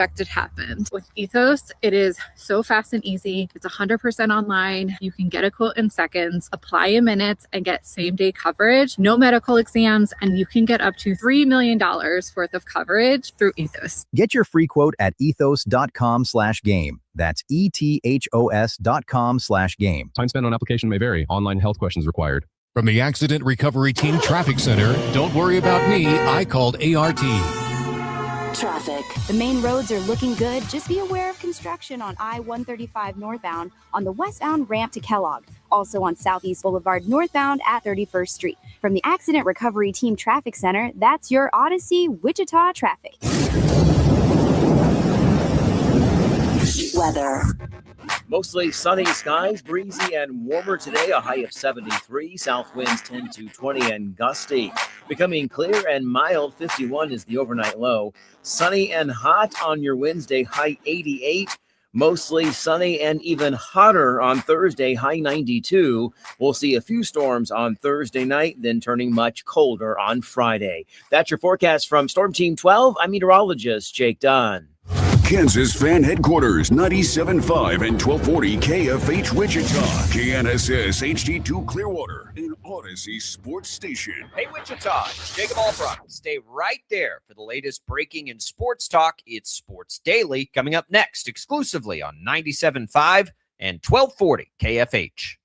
It happened. With Ethos, it is so fast and easy. It's 100% online. You can get a quote in seconds, apply in minutes, and get same-day coverage, no medical exams, and you can get up to $3 million worth of coverage through Ethos. Get your free quote at ethos.com/game. That's ethos.com/game. Time spent on application may vary. Online health questions required. From the Accident Recovery Team Traffic Center, don't worry about me, I called ART. Traffic. The main roads are looking good. Just be aware of construction on I-135 northbound on the westbound ramp to Kellogg. Also on Southeast Boulevard northbound at 31st Street. From the Accident Recovery Team Traffic Center, that's your Odyssey, Wichita traffic. Weather. Mostly sunny skies, breezy and warmer today, a high of 73. South winds 10 to 20 and gusty. Becoming clear and mild, 51 is the overnight low. Sunny and hot on your Wednesday, high 88. Mostly sunny and even hotter on Thursday, high 92. We'll see a few storms on Thursday night, then turning much colder on Friday. That's your forecast from Storm Team 12. I'm meteorologist Jake Dunn. Kansas Fan Headquarters, 97.5 and 1240 KFH Wichita, KNSS HD2 Clearwater, and Odyssey Sports Station. Hey Wichita, it's Jacob Albrock. Stay right there for the latest breaking in sports talk. It's Sports Daily coming up next, exclusively on 97.5 and 1240 KFH.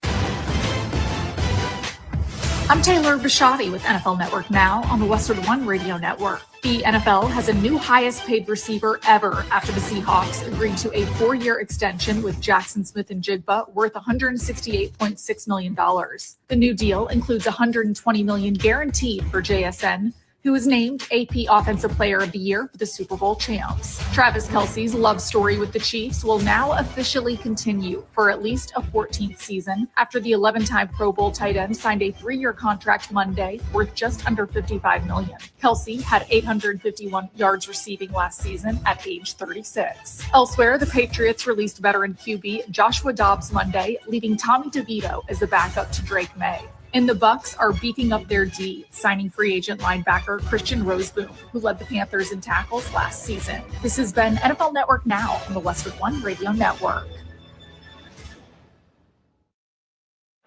I'm Taylor Bishotti with NFL Network Now on the Westwood One Radio Network. The NFL has a new highest paid receiver ever after the Seahawks agreed to a 4-year extension with Jackson Smith and Jigba worth $168.6 million. The new deal includes $120 million guaranteed for JSN, who was named AP Offensive Player of the Year for the Super Bowl champs. Travis Kelce's love story with the Chiefs will now officially continue for at least a 14th season after the 11-time Pro Bowl tight end signed a 3-year contract Monday worth just under $55 million. Kelce had 851 yards receiving last season at age 36. Elsewhere, the Patriots released veteran QB Joshua Dobbs Monday, leaving Tommy DeVito as the backup to Drake May. And the Bucs are beefing up their D, signing free agent linebacker Christian Roseboom, who led the Panthers in tackles last season. This has been NFL Network Now on the Westwood One Radio Network.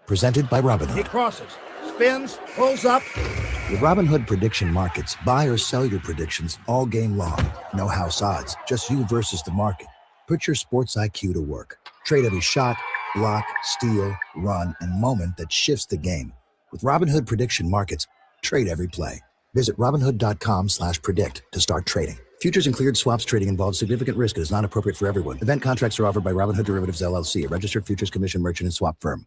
Presented by Robinhood. He crosses, spins, pulls up. With Robinhood Prediction Markets, buy or sell your predictions all game long. No house odds, just you versus the market. Put your sports IQ to work. Trade every shot, block, steal, run, and moment that shifts the game. With Robinhood Prediction Markets, trade every play. Visit Robinhood.com/predict to start trading. Futures and cleared swaps trading involves significant risk and is not appropriate for everyone. Event contracts are offered by Robinhood Derivatives LLC, a registered futures commission merchant and swap firm.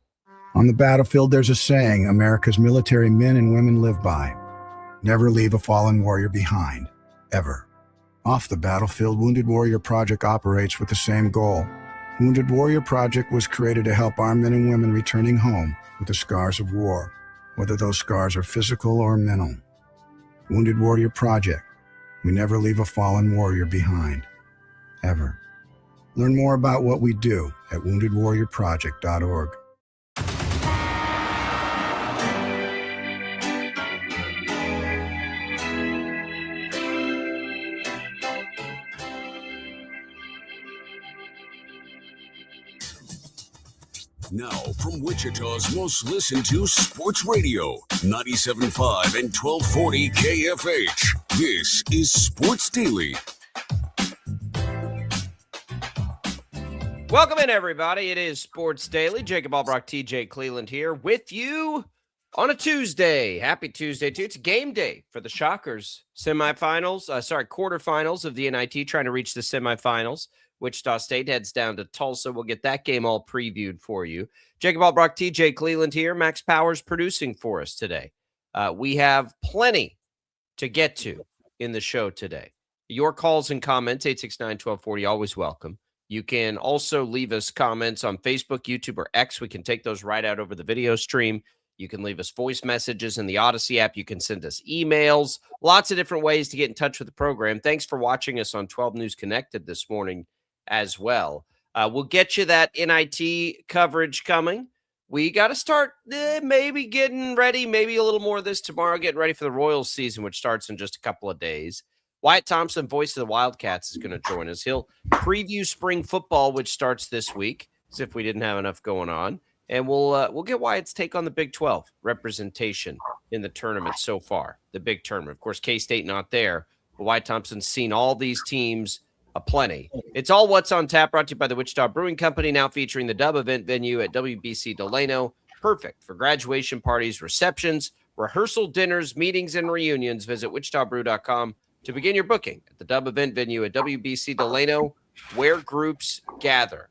On the battlefield, there's a saying America's military men and women live by. Never leave a fallen warrior behind, ever. Off the battlefield, Wounded Warrior Project operates with the same goal. Wounded Warrior Project was created to help our men and women returning home with the scars of war, whether those scars are physical or mental. Wounded Warrior Project. We never leave a fallen warrior behind, ever. Learn more about what we do at woundedwarriorproject.org. Now, from Wichita's most listened to sports radio, 97.5 and 1240 KFH, this is Sports Daily. Welcome in, everybody. It is Sports Daily. Jacob Albrock, TJ Cleveland here with you on a Tuesday. Happy Tuesday, too. It's game day for the Shockers quarterfinals of the NIT, trying to reach the semifinals. Wichita State heads down to Tulsa. We'll get that game all previewed for you. Jacob Albrock, TJ Cleveland here. Max Powers producing for us today. We have plenty to get to in the show today. Your calls and comments, 869-1240, always welcome. You can also leave us comments on Facebook, YouTube, or X. We can take those right out over the video stream. You can leave us voice messages in the Odyssey app. You can send us emails. Lots of different ways to get in touch with the program. Thanks for watching us on 12 News Connected this morning as well. We'll get you that NIT coverage coming. We got to start maybe getting ready, maybe a little more of this tomorrow, getting ready for the Royals season, which starts in just a couple of days. Wyatt Thompson, voice of the Wildcats, is going to join us. He'll preview spring football, which starts this week, as if we didn't have enough going on. And we'll get Wyatt's take on the Big 12 representation in the tournament so far, the big tournament. Of course, K-State not there, but Wyatt Thompson's seen all these teams aplenty. It's all What's on Tap, brought to you by the Wichita Brewing Company, now featuring the Dub event venue at WBC Delano. Perfect for graduation parties, receptions, rehearsal dinners, meetings, and reunions. Visit wichitabrew.com to begin your booking at the Dub event venue at WBC Delano, where groups gather.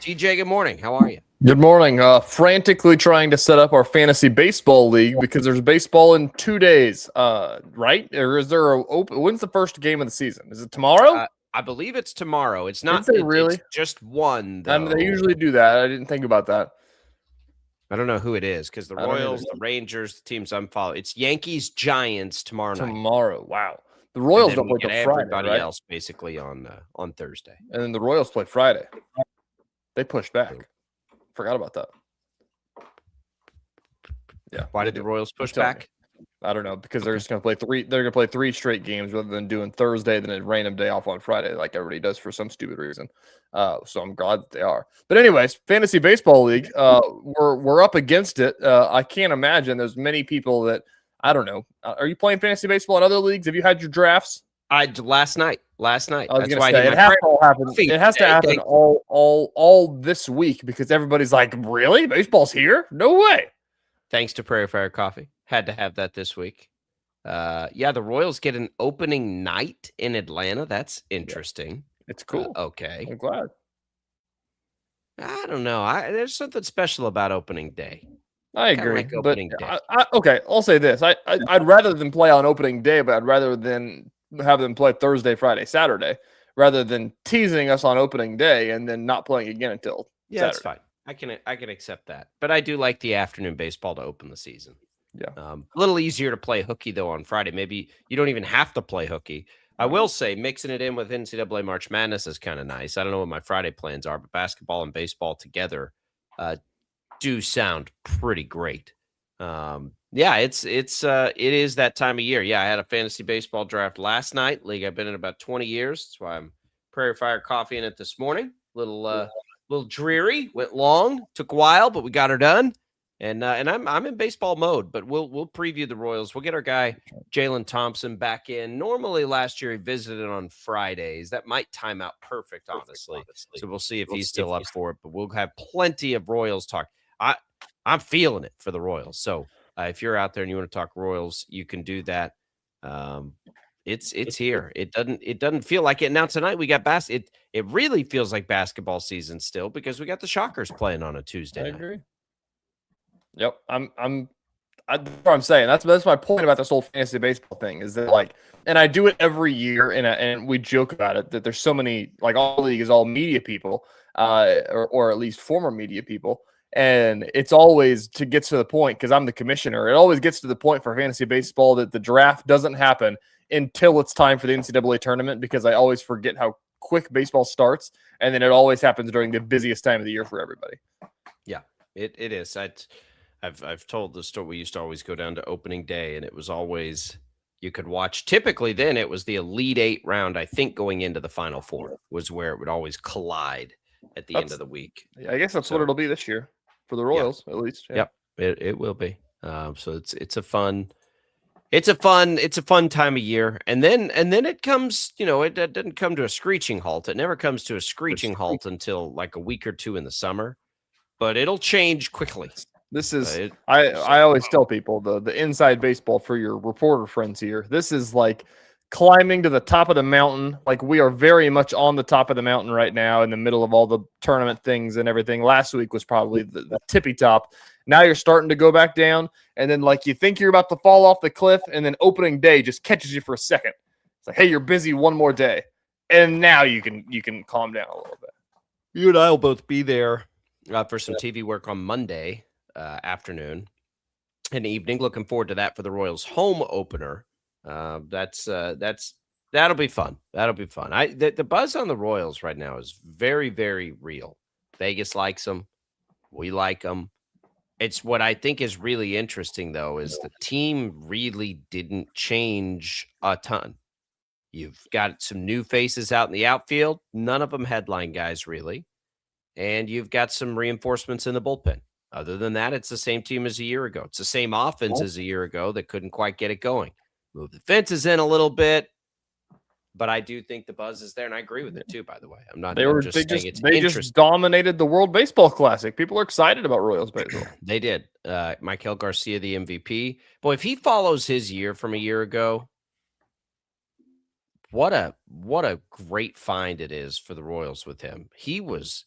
TJ, good morning. How are you? Good morning. Frantically trying to set up our fantasy baseball league because there's baseball in 2 days, right? Or is there when's the first game of the season? Is it tomorrow? I believe it's tomorrow. It's not really. It's just one, though. I mean, they usually do that. I didn't think about that. I don't know who it is because the Royals, the Rangers, the teams I'm following. It's Yankees Giants tomorrow night. Wow. The Royals don't play till Friday. Everybody right? else basically on Thursday. And then the Royals play Friday. They pushed back. Forgot about that. Yeah. Why did the Royals push back? I don't know, because they're just going to play three. They're going to play 3 straight games rather than doing Thursday, then a random day off on Friday, like everybody does for some stupid reason. So I'm glad that they are. But anyways, fantasy baseball league, we're up against it. I can't imagine there's many people that I don't know. Are you playing fantasy baseball in other leagues? Have you had your drafts? Last night. I was That's gonna why say, it has to all happen. It has to happen all this week because everybody's like, really? Baseball's here? No way. Thanks to Prairie Fire Coffee. Had to have that this week. Yeah, the Royals get an opening night in Atlanta. That's interesting. It's cool. Okay. I'm glad. I don't know. There's something special about opening day. I agree. But okay, I'll say this. I'd rather than play on opening day, but I'd rather than have them play Thursday, Friday, Saturday, rather than teasing us on opening day and then not playing again until Saturday. That's fine. I can accept that. But I do like the afternoon baseball to open the season. Yeah. A little easier to play hooky, though, on Friday. Maybe you don't even have to play hooky. I will say mixing it in with NCAA March Madness is kind of nice. I don't know what my Friday plans are, but basketball and baseball together do sound pretty great. Yeah, it is that time of year. Yeah, I had a fantasy baseball draft last night. League I've been in about 20 years. That's why I'm Prairie Fire Coffee in it this morning. Little dreary, went long, took a while, but we got her done. And I'm in baseball mode, but we'll preview the Royals. We'll get our guy Jalen Thompson back in. Normally last year he visited on Fridays. That might time out perfect, honestly. So we'll see if he's still up for it. But we'll have plenty of Royals talk. I'm feeling it for the Royals. So if you're out there and you want to talk Royals, you can do that. It's here. It doesn't feel like it. Now tonight we got it really feels like basketball season still because we got the Shockers playing on a Tuesday night. I agree. Yep, that's what I'm saying. That's my point about this whole fantasy baseball thing is that and I do it every year, and we joke about it that there's so many all league is all media people, or at least former media people, and it's always to get to the point because I'm the commissioner. It always gets to the point for fantasy baseball that the draft doesn't happen until it's time for the NCAA tournament because I always forget how quick baseball starts, and then it always happens during the busiest time of the year for everybody. Yeah, it is. I've told the story. We used to always go down to opening day, and it was always you could watch. Typically, then it was the Elite Eight round. I think going into the Final Four was where it would always collide at the end of the week. I guess that's what it'll be this year for the Royals, at least. Yeah. Yep, it will be. So it's a fun time of year, and then it comes. It doesn't come to a screeching halt. It never comes to a screeching halt until like a week or two in the summer, but it'll change quickly. This is I always tell people the inside baseball for your reporter friends here. This is like climbing to the top of the mountain. Like we are very much on the top of the mountain right now in the middle of all the tournament things and everything. Last week was probably the tippy top. Now you're starting to go back down, and then you think you're about to fall off the cliff, and then opening day just catches you for a second. It's like, hey, you're busy one more day, and now you can calm down a little bit. You and I will both be there for some TV work on Monday afternoon and evening. Looking forward to that for the Royals home opener. That'll be fun. That'll be fun. The buzz on the Royals right now is very, very real. Vegas likes them. We like them. It's what I think is really interesting, though, is the team really didn't change a ton. You've got some new faces out in the outfield. None of them headline guys, really. And you've got some reinforcements in the bullpen. Other than that, it's the same team as a year ago. It's the same offense as a year ago that couldn't quite get it going. Move the fences in a little bit. But I do think the buzz is there, and I agree with it too, by the way. They just dominated the World Baseball Classic. People are excited about Royals baseball. They did. Maikel Garcia, the MVP. Boy, if he follows his year from a year ago, what a great find it is for the Royals with him. He was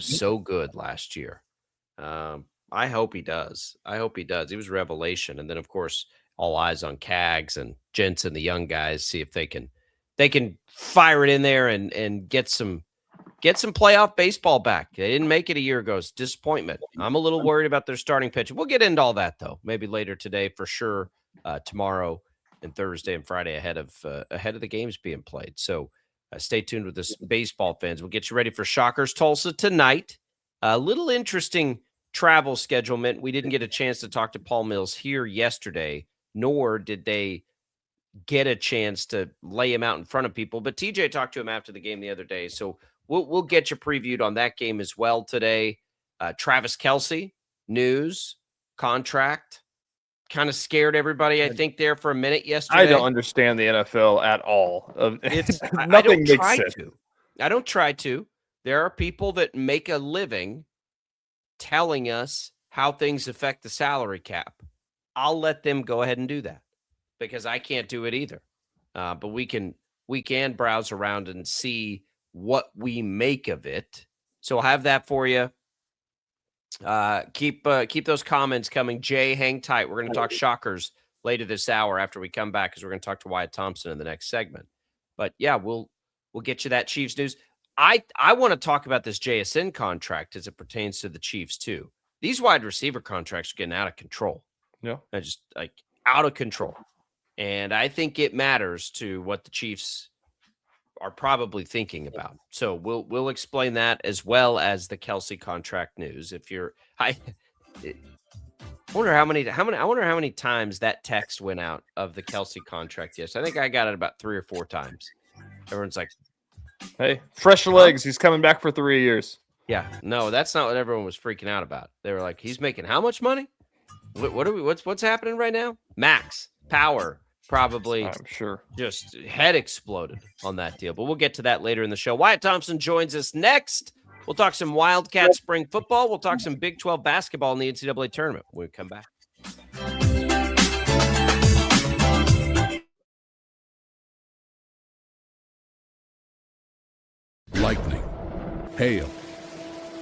so good last year. I hope he does. He was a revelation. And then, of course, all eyes on Cags and Jensen, the young guys, see if they can fire it in there and get some playoff baseball back. They didn't make it a year ago. It's disappointment. I'm a little worried about their starting pitch. We'll get into all that, though, maybe later today for sure, tomorrow and Thursday and Friday ahead of the games being played. So stay tuned with this, baseball fans. We'll get you ready for Shockers Tulsa tonight. A little interesting travel schedulement. We didn't get a chance to talk to Paul Mills here yesterday, nor did they get a chance to lay him out in front of people. But TJ talked to him after the game the other day. So we'll get you previewed on that game as well today. Travis Kelce, news, contract, kind of scared everybody, I think, there for a minute yesterday. I don't understand the NFL at all. Nothing makes sense. I don't try to. There are people that make a living telling us how things affect the salary cap. I'll let them go ahead and do that, because I can't do it either. But we can browse around and see what we make of it. So I'll have that for you. Keep those comments coming. Jay, hang tight. We're going to talk Shockers later this hour after we come back, because we're going to talk to Wyatt Thompson in the next segment. But yeah, we'll get you that Chiefs news. I want to talk about this JSN contract as it pertains to the Chiefs too. These wide receiver contracts are getting out of control. Yeah, they're just like out of control. And I think it matters to what the Chiefs are probably thinking about. So we'll explain that, as well as the Kelce contract news. I wonder how many times that text went out of the Kelce contract. Yes, I think I got it about 3 or 4 times. Everyone's like, "Hey, fresh legs. He's coming back for 3 years." Yeah, no, that's not what everyone was freaking out about. They were like, "He's making how much money? What's happening right now?" Max Power. Probably, I'm sure, just head exploded on that deal. But we'll get to that later in the show. Wyatt Thompson joins us next. We'll talk some Wildcats spring football. We'll talk some Big 12 basketball in the NCAA tournament when we come back. Lightning, hail,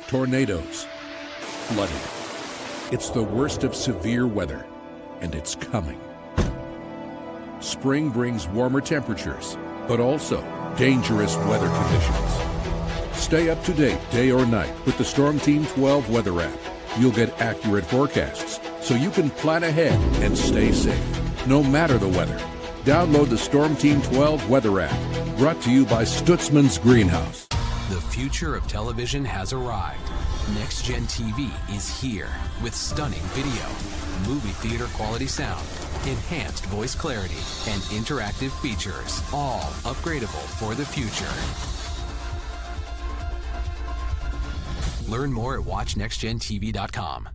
tornadoes, flooding. It's the worst of severe weather, and it's coming. Spring brings warmer temperatures, but also dangerous weather conditions. Stay up to date day or night with the Storm Team 12 weather app. You'll get accurate forecasts, so you can plan ahead and stay safe, no matter the weather. Download the Storm Team 12 weather app, brought to you by Stutzman's Greenhouse. The future of television has arrived. Next Gen TV is here with stunning video, movie theater quality sound, enhanced voice clarity, and interactive features, all upgradable for the future. Learn more at watchnextgentv.com.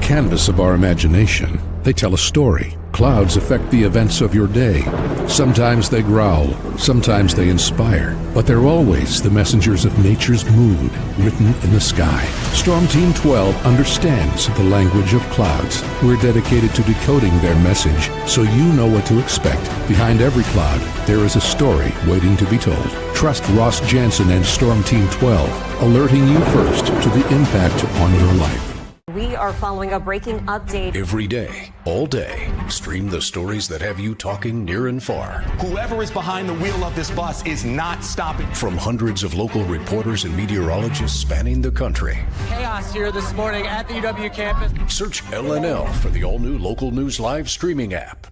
Canvas of our imagination. They tell a story. Clouds affect the events of your day. Sometimes they growl, sometimes they inspire, but they're always the messengers of nature's mood, written in the sky. Storm Team 12 understands the language of clouds. We're dedicated to decoding their message, so you know what to expect. Behind every cloud, there is a story waiting to be told. Trust Ross Jansen and Storm Team 12, alerting you first to the impact on your life. We are following a breaking update. Every day, all day, stream the stories that have you talking near and far. Whoever is behind the wheel of this bus is not stopping. From hundreds of local reporters and meteorologists spanning the country. Chaos here this morning at the UW campus. Search LNL for the all-new Local News Live streaming app.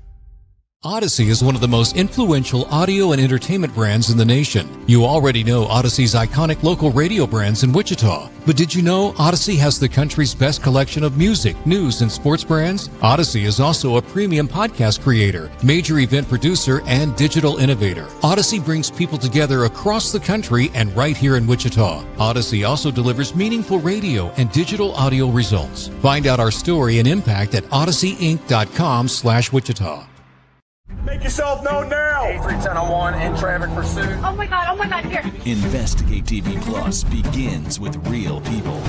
Odyssey is one of the most influential audio and entertainment brands in the nation. You already know Odyssey's iconic local radio brands in Wichita. But did you know Odyssey has the country's best collection of music, news, and sports brands? Odyssey is also a premium podcast creator, major event producer, and digital innovator. Odyssey brings people together across the country and right here in Wichita. Odyssey also delivers meaningful radio and digital audio results. Find out our story and impact at odysseyinc.com/Wichita. Make yourself known now. 831001 in traffic pursuit. Oh my God, here. Investigate TV Plus begins with real people.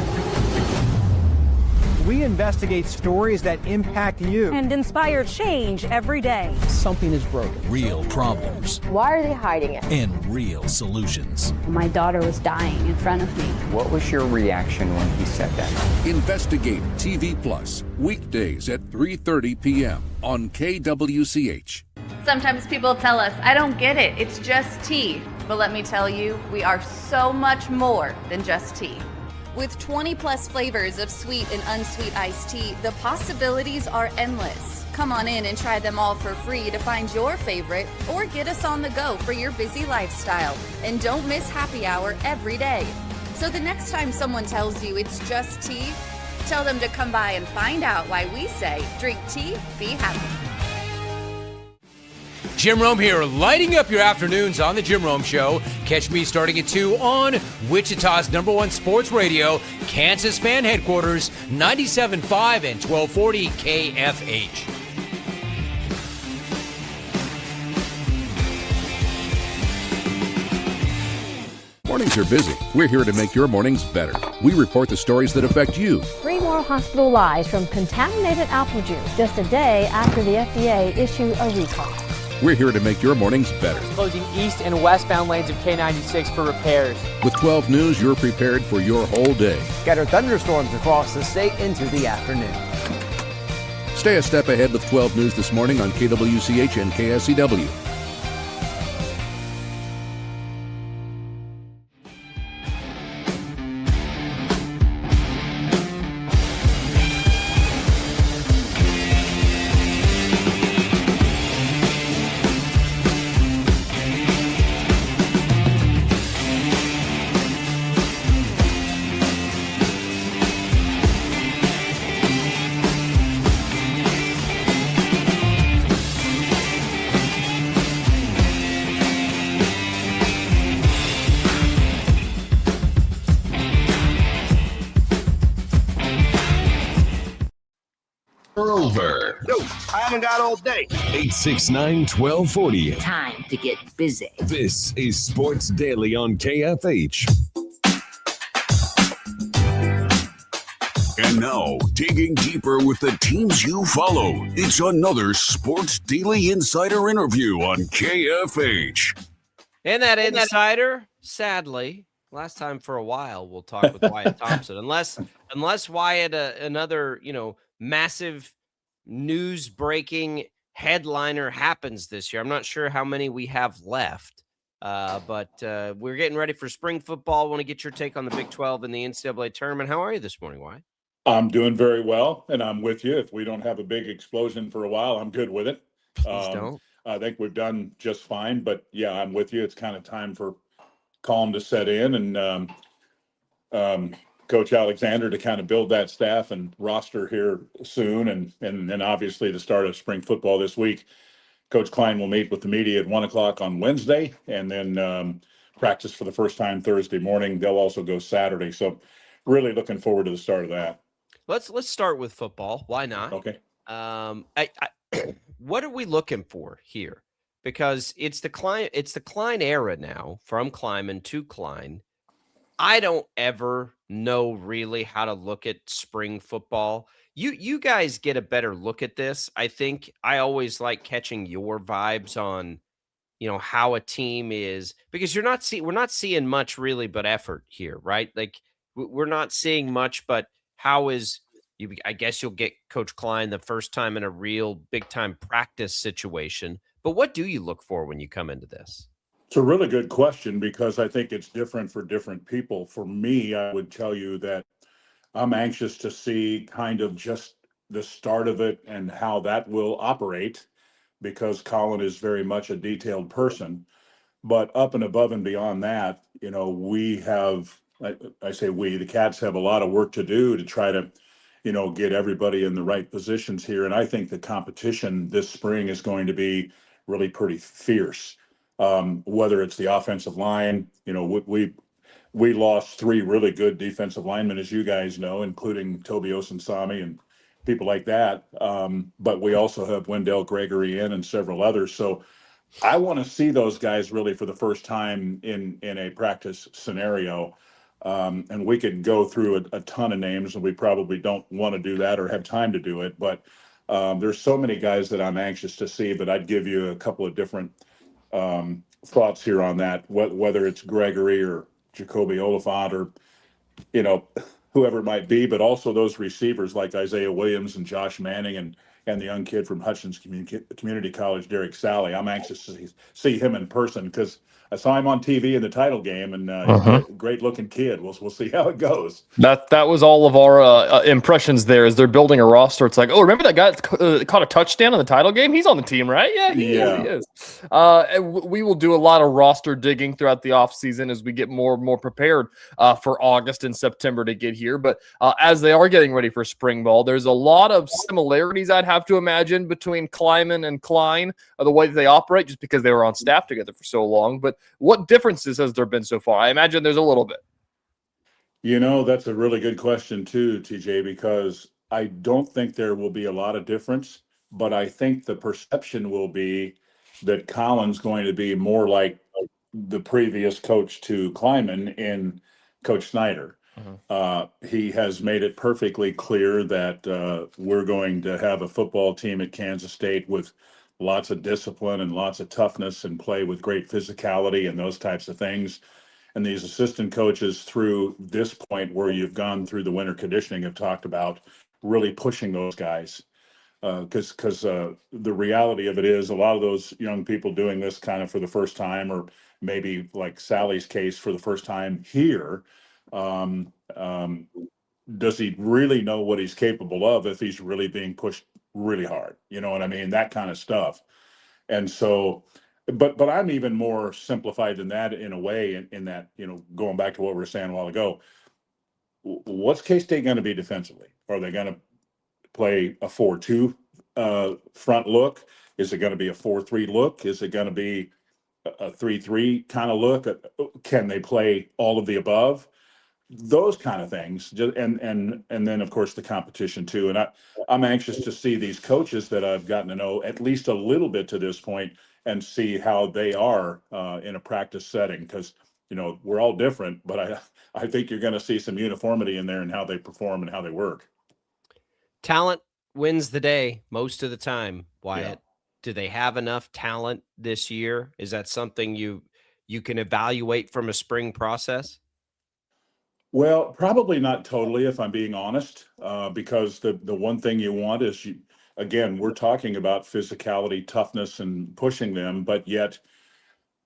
We investigate stories that impact you and inspire change every day. Something is broken. Real problems. Why are they hiding it? And real solutions. My daughter was dying in front of me. What was your reaction when he said that? Investigate TV Plus, weekdays at 3:30 p.m. on KWCH. Sometimes people tell us, I don't get it, it's just tea. But let me tell you, we are so much more than just tea. With 20 plus flavors of sweet and unsweet iced tea, the possibilities are endless. Come on in and try them all for free to find your favorite or get us on the go for your busy lifestyle. And don't miss happy hour every day. So the next time someone tells you it's just tea, tell them to come by and find out why we say, drink tea, be happy. Jim Rome here, lighting up your afternoons on The Jim Rome Show. Catch me starting at 2 on Wichita's #1 sports radio, Kansas Fan Headquarters, 97.5 and 1240 KFH. Mornings are busy. We're here to make your mornings better. We report the stories that affect you. 3 more hospital lies from contaminated apple juice just a day after the FDA issued a recall. We're here to make your mornings better. Closing east and westbound lanes of K96 for repairs. With 12 News, you're prepared for your whole day. Scattered thunderstorms across the state into the afternoon. Stay a step ahead with 12 News this morning on KWCH and KSCW. Over. No, I haven't got all day. 869-1240. Time to get busy. This is Sports Daily on KFH. And now, digging deeper with the teams you follow, it's another Sports Daily Insider interview on KFH. And that insider, sadly, last time for a while, we'll talk with Wyatt Thompson. Unless Wyatt, another, massive news breaking headliner happens this year. I'm not sure how many we have left, but we're getting ready for spring football. I want to get your take on the Big 12 and the NCAA tournament. How are you this morning, Wyatt? I'm doing very well, and I'm with you. If we don't have a big explosion for a while, I'm good with it. Please don't. I think we've done just fine, but yeah, I'm with you. It's kind of time for calm to set in, and Coach Alexander to kind of build that staff and roster here soon. And then obviously the start of spring football this week. Coach Klein will meet with the media at 1:00 on Wednesday, and then practice for the first time Thursday morning. They'll also go Saturday. So really looking forward to the start of that. Let's start with football. Why not? Okay. What are we looking for here? Because it's the Klein era now, from Kleiman to Klein. I don't ever know really how to look at spring football. You guys get a better look at this. I think I always like catching your vibes on, how a team is, because we're not seeing much really but effort here, right? Like we're not seeing much, but how is, I guess you'll get Coach Klein the first time in a real big-time practice situation. But what do you look for when you come into this? It's a really good question because I think it's different for different people. For me, I would tell you that I'm anxious to see kind of just the start of it and how that will operate because Colin is very much a detailed person. But up and above and beyond that, we have, I say we, the Cats have a lot of work to do to try to, get everybody in the right positions here. And I think the competition this spring is going to be really pretty fierce. Whether it's the offensive line, we lost 3 really good defensive linemen, as you guys know, including Toby Osunsami and people like that. But we also have Wendell Gregory and several others. So I want to see those guys really for the first time in a practice scenario. And we could go through a ton of names, and we probably don't want to do that or have time to do it. But there's so many guys that I'm anxious to see, but I'd give you a couple of different thoughts here on that, whether it's Gregory or Jacoby Oliphant or, whoever it might be, but also those receivers like Isaiah Williams and Josh Manning and the young kid from Hutchins Community College, Derek Sally. I'm anxious to see him in person because I saw him on TV in the title game, and he's a great looking kid. We'll see how it goes. That was all of our impressions there as they're building a roster. It's like, oh, remember that guy that caught a touchdown in the title game? He's on the team, right? Yeah, he is. We will do a lot of roster digging throughout the offseason as we get more and more prepared for August and September to get here. But as they are getting ready for spring ball, there's a lot of similarities I'd have to imagine between Kleiman and Klein, the way that they operate, just because they were on staff together for so long. But what differences has there been so far? I imagine there's a little bit. That's a really good question too, TJ, because I don't think there will be a lot of difference, but I think the perception will be that Colin's going to be more like the previous coach to Kleiman in Coach Snyder. He has made it perfectly clear that we're going to have a football team at Kansas State with lots of discipline and lots of toughness and play with great physicality and those types of things. And these assistant coaches through this point where you've gone through the winter conditioning have talked about really pushing those guys. Because the reality of it is a lot of those young people doing this kind of for the first time, or maybe like Sally's case for the first time here, does he really know what he's capable of if he's really being pushed really hard? You know what I mean? That kind of stuff. And so, but I'm even more simplified than that in a way, in that, going back to what we were saying a while ago, what's K-State going to be defensively? Are they going to play a 4-2 front look? Is it going to be a 4-3 look? Is it going to be a 3-3 kind of look? Can they play all of the above? Those kind of things, and then of course the competition too. And I'm anxious to see these coaches that I've gotten to know at least a little bit to this point and see how they are in a practice setting, because we're all different, but I think you're going to see some uniformity in there in how they perform and how they work. Talent wins the day most of the time, Wyatt. Yeah. Do they have enough talent this year? Is that something you can evaluate from a spring process? Well, probably not totally, if I'm being honest, because the one thing you want is, again, we're talking about physicality, toughness, and pushing them, but yet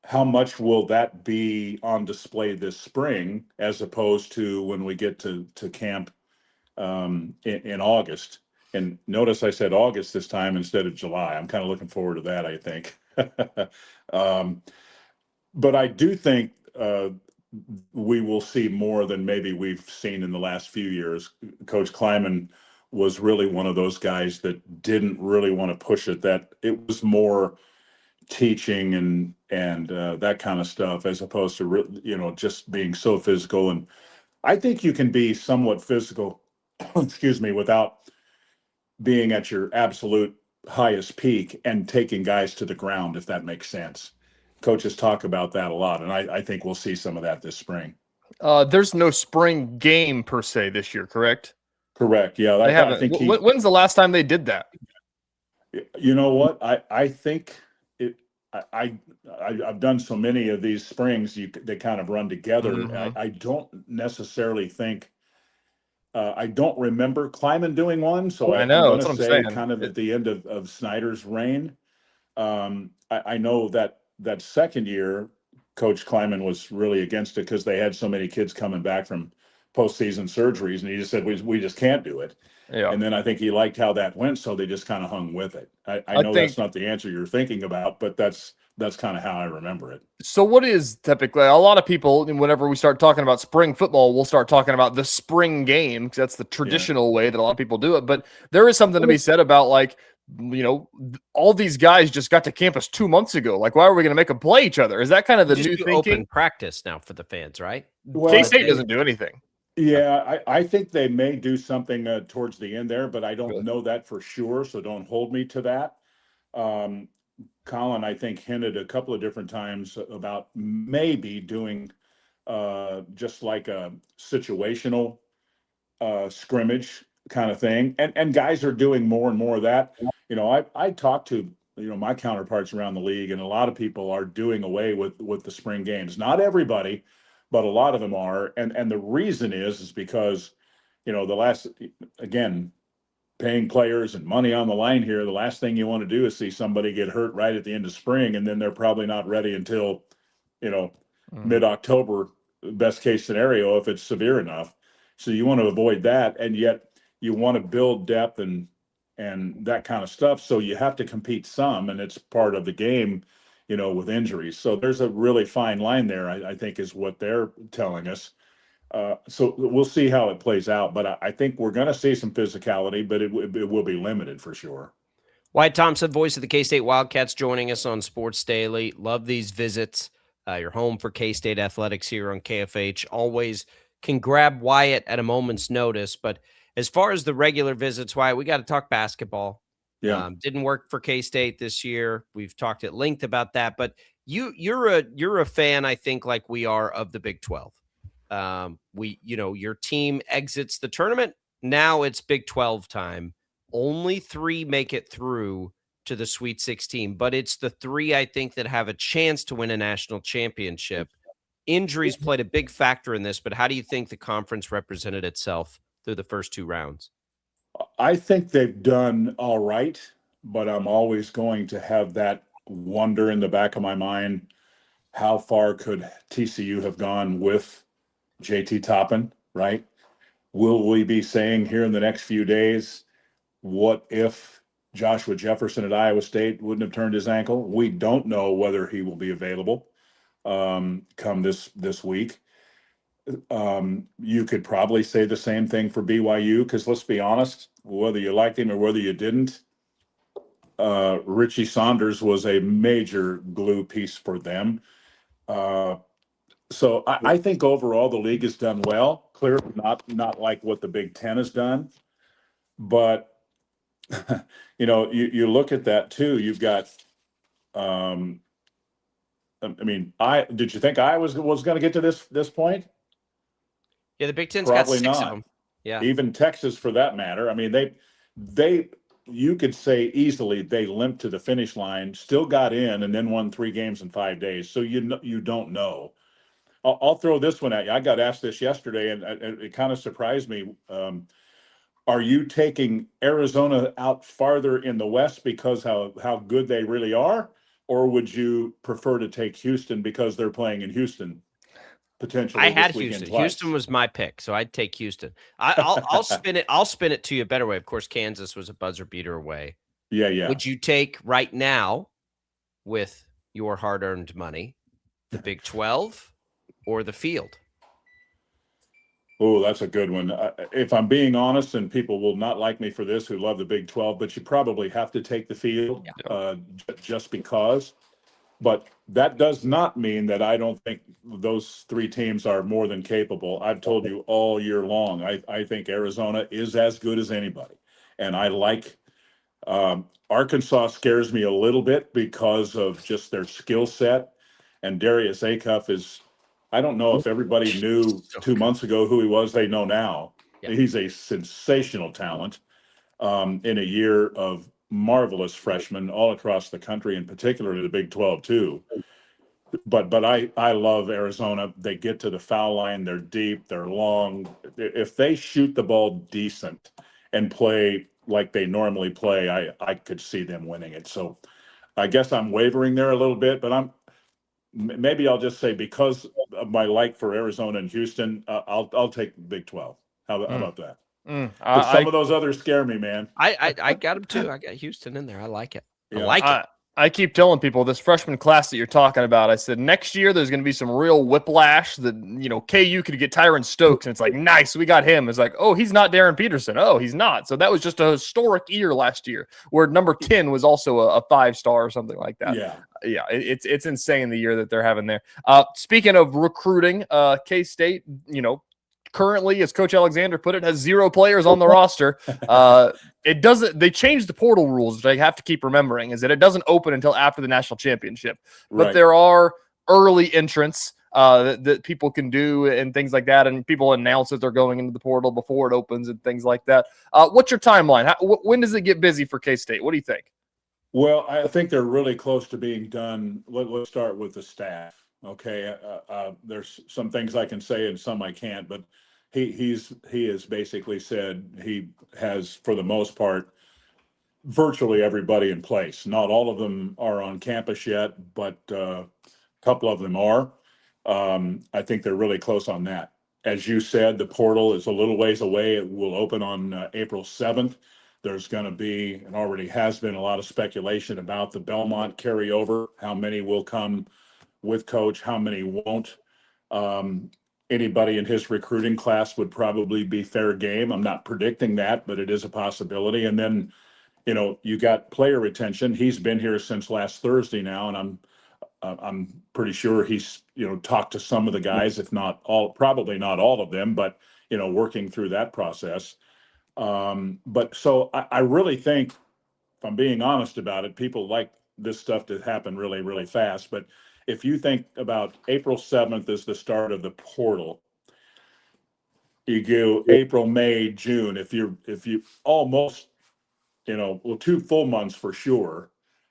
how much will that be on display this spring as opposed to when we get to camp in August? And notice I said August this time instead of July. I'm kind of looking forward to that, I think. But I do think we will see more than maybe we've seen in the last few years. Coach Kleiman was really one of those guys that didn't really want to push it, that it was more teaching and that kind of stuff, as opposed to, just being so physical. And I think you can be somewhat physical, excuse me, without being at your absolute highest peak and taking guys to the ground, if that makes sense. Coaches talk about that a lot, and I think we'll see some of that this spring. There's no spring game per se this year, correct? Correct. Yeah, they haven't. I think when's the last time they did that? You know what? I think it. I've done so many of these springs. They kind of run together. Mm-hmm. I don't necessarily think I don't remember Kleiman doing one, so I I'm know, going that's to what I'm say saying. kind of at the end of Snyder's reign. I know that second year, Coach Kleiman was really against it because they had so many kids coming back from postseason surgeries, and he just said, we just can't do it. Yeah. And then I think he liked how that went, so they just kind of hung with it. I know think that's not the answer you're thinking about, but that's kind of how I remember it. So what is typically, a lot of people, whenever we start talking about spring football, we'll start talking about the spring game because that's the traditional way that a lot of people do it. But there is something to be said about, like, all these guys just got to campus 2 months ago. Like, why are we going to make them play each other? Is that kind of the Just new do thinking? open practice now for the fans, right? Well, K-State doesn't do anything. Yeah, I think they may do something towards the end there, but I don't know that for sure, so don't hold me to that. Colin, I think, hinted a couple of different times about maybe doing just like a situational scrimmage kind of thing. And guys are doing more and more of that. I talked to, my counterparts around the league, and a lot of people are doing away with the spring games. Not everybody, but a lot of them are. And the reason is because, again, paying players and money on the line here, the last thing you want to do is see somebody get hurt right at the end of spring, and then they're probably not ready until, mid-October, best case scenario, if it's severe enough. So you want to avoid that, and yet you want to build depth and that kind of stuff. So you have to compete some, and it's part of the game, with injuries. So there's a really fine line there, I think, is what they're telling us. So we'll see how it plays out, but I think we're going to see some physicality, but it will be limited for sure. Wyatt Thompson, voice of the K-State Wildcats, joining us on Sports Daily. Love these visits. You're home for K-State athletics here on KFH. Always can grab Wyatt at a moment's notice. But as far as the regular visits, Wyatt, we got to talk basketball. Yeah, didn't work for K-State this year. We've talked at length about that. But you're a fan, I think, like we are, of the Big 12. Your team exits the tournament. Now it's Big 12 time. Only 3 make it through to the Sweet 16, but it's the 3, I think, that have a chance to win a national championship. Injuries played a big factor in this, but how do you think the conference represented itself through the first 2 rounds? I think they've done all right, but I'm always going to have that wonder in the back of my mind. How far could TCU have gone with JT Toppin, right? Will we be saying here in the next few days, what if Joshua Jefferson at Iowa State wouldn't have turned his ankle? We don't know whether he will be available come this week. You could probably say the same thing for BYU, because let's be honest, whether you liked him or whether you didn't, Richie Saunders was a major glue piece for them. So I think overall the league has done well. Clearly not like what the Big Ten has done, but you look at that too. You've got, did you think I was going to get to this point? Yeah, the Big Ten's Probably got 6 not. of them. Yeah, even Texas for that matter. I mean, they you could say easily they limped to the finish line, still got in, and then won 3 games in 5 days. So you don't know. I'll throw this one at you. I got asked this yesterday, and it kind of surprised me. Are you taking Arizona out farther in the West because how good they really are, or would you prefer to take Houston because they're playing in Houston potentially? I had this weekend Houston. twice? Houston was my pick, so I'd take Houston. I'll spin it. I'll spin it to you a better way. Of course, Kansas was a buzzer beater away. Yeah. Would you take right now, with your hard-earned money, the Big 12 or the field? Oh, that's a good one. If I'm being honest, and people will not like me for this who love the Big 12, but you probably have to take the field just because. But that does not mean that I don't think those 3 teams are more than capable. I've told you all year long, I think Arizona is as good as anybody. And I like Arkansas scares me a little bit because of just their skill set. And Darius Acuff is, I don't know if everybody knew 2 months ago who he was. They know now. Yeah. He's a sensational talent in a year of marvelous freshmen all across the country, and particularly the Big 12 too. But I love Arizona. They get to the foul line. They're deep. They're long. If they shoot the ball decent and play like they normally play, I could see them winning it. So I guess I'm wavering there a little bit, but maybe I'll just say because of my like for Arizona and Houston, I'll take the Big 12. How about that? But some of those others scare me, man. I got them too. I got Houston in there. I like it. I Yeah. like it. I keep telling people this freshman class that you're talking about, I said, next year there's going to be some real whiplash that, KU could get Tyron Stokes. And it's like, nice, we got him. It's like, oh, he's not Darren Peterson. Oh, he's not. So that was just a historic year last year where number 10 was also a 5-star or something like that. Yeah. Yeah, it's insane the year that they're having there. Speaking of recruiting, K-State, currently, as Coach Alexander put it, has 0 players on the roster. They changed the portal rules, which I have to keep remembering, is that it doesn't open until after the national championship. But there are early entrants that people can do and things like that, and people announce that they're going into the portal before it opens and things like that. What's your timeline? When does it get busy for K-State? What do you think? Well, I think they're really close to being done. Let's start with the staff. Okay, there's some things I can say and some I can't, but he has basically said he has, for the most part, virtually everybody in place. Not all of them are on campus yet, but a couple of them are. I think they're really close on that. As you said, the portal is a little ways away. It will open on April 7th. There's going to be, and already has been, a lot of speculation about the Belmont carryover, how many will come with Coach, how many won't. Anybody in his recruiting class would probably be fair game. I'm not predicting that, but it is a possibility. And then, you got player retention. He's been here since last Thursday now, and I'm pretty sure he's, talked to some of the guys, if not all, probably not all of them, but, working through that process. But so I really think, if I'm being honest about it, people like this stuff to happen really, really fast. But if you think about April 7th as the start of the portal, you go April, May, June. If you almost, 2 full months for sure,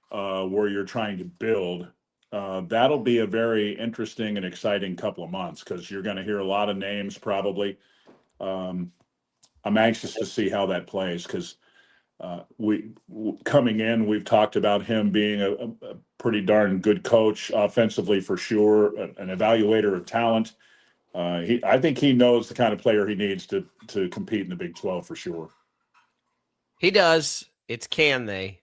where you're trying to build, that'll be a very interesting and exciting couple of months because you're going to hear a lot of names probably. I'm anxious to see how that plays because coming in, we've talked about him being a pretty darn good coach offensively for sure, an evaluator of talent. I think he knows the kind of player he needs to compete in the Big 12 for sure. He does. It's can they?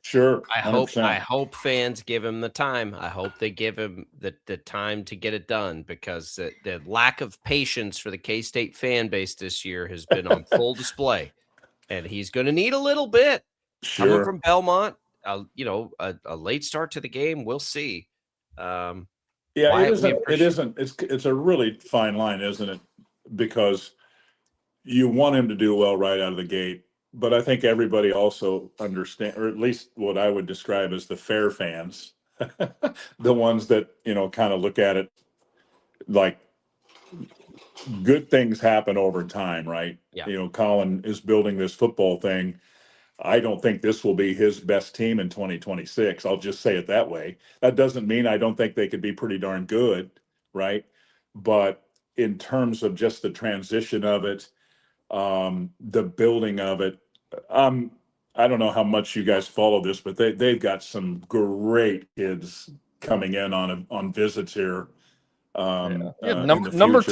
Sure. I hope fans give him the time. I hope they give him the time to get it done because the lack of patience for the K-State fan base this year has been on full display, and he's going to need a little bit. Sure. Coming from Belmont, a late start to the game. We'll see. Yeah, it isn't. It's a really fine line, isn't it? Because you want him to do well right out of the gate. But I think everybody also understand, or at least what I would describe as the fair fans, the ones that, kind of look at it like good things happen over time, right? Yeah. Colin is building this football thing. I don't think this will be his best team in 2026. I'll just say it that way. That doesn't mean I don't think they could be pretty darn good, right? But in terms of just the transition of it, the building of it, I don't know how much you guys follow this, but they've got some great kids coming in on visits here. Number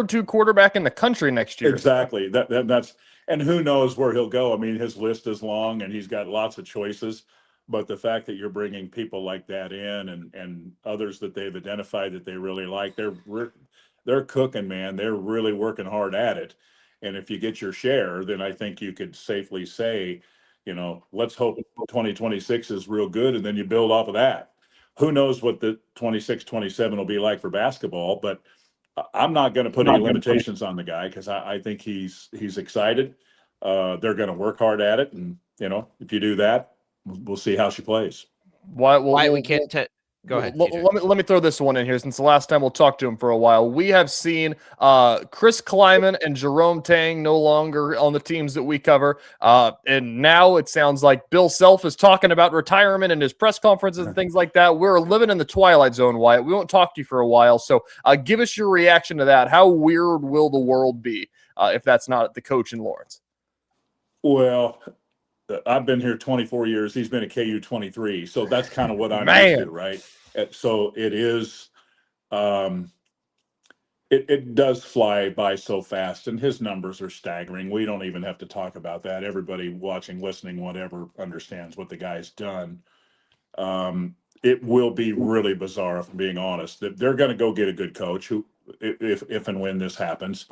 two quarterback in the country next year. Exactly. That's, and who knows where he'll go. I mean, his list is long and he's got lots of choices, but the fact that you're bringing people like that in and others that they've identified that they really like, they're cooking, man. They're really working hard at it. And if you get your share, then I think you could safely say, let's hope 2026 is real good. And then you build off of that. Who knows what the 26, 27 will be like for basketball, but I'm not going to put any limitations on the guy because I think he's excited. They're going to work hard at it. And, if you do that, we'll see how she plays. Why we can't Go ahead. Let me throw this one in here since the last time we'll talk to him for a while. We have seen Chris Kleiman and Jerome Tang no longer on the teams that we cover. And now it sounds like Bill Self is talking about retirement in his press conferences and things like that. We're living in the twilight zone, Wyatt. We won't talk to you for a while. So give us your reaction to that. How weird will the world be if that's not the coach in Lawrence? Well, I've been here 24 years. He's been at KU 23. So that's kind of what I'm used to, right? So it is, it does fly by so fast, and his numbers are staggering. We don't even have to talk about that. Everybody watching, listening, whatever, understands what the guy's done. It will be really bizarre, if I'm being honest, that they're going to go get a good coach who, if and when this happens,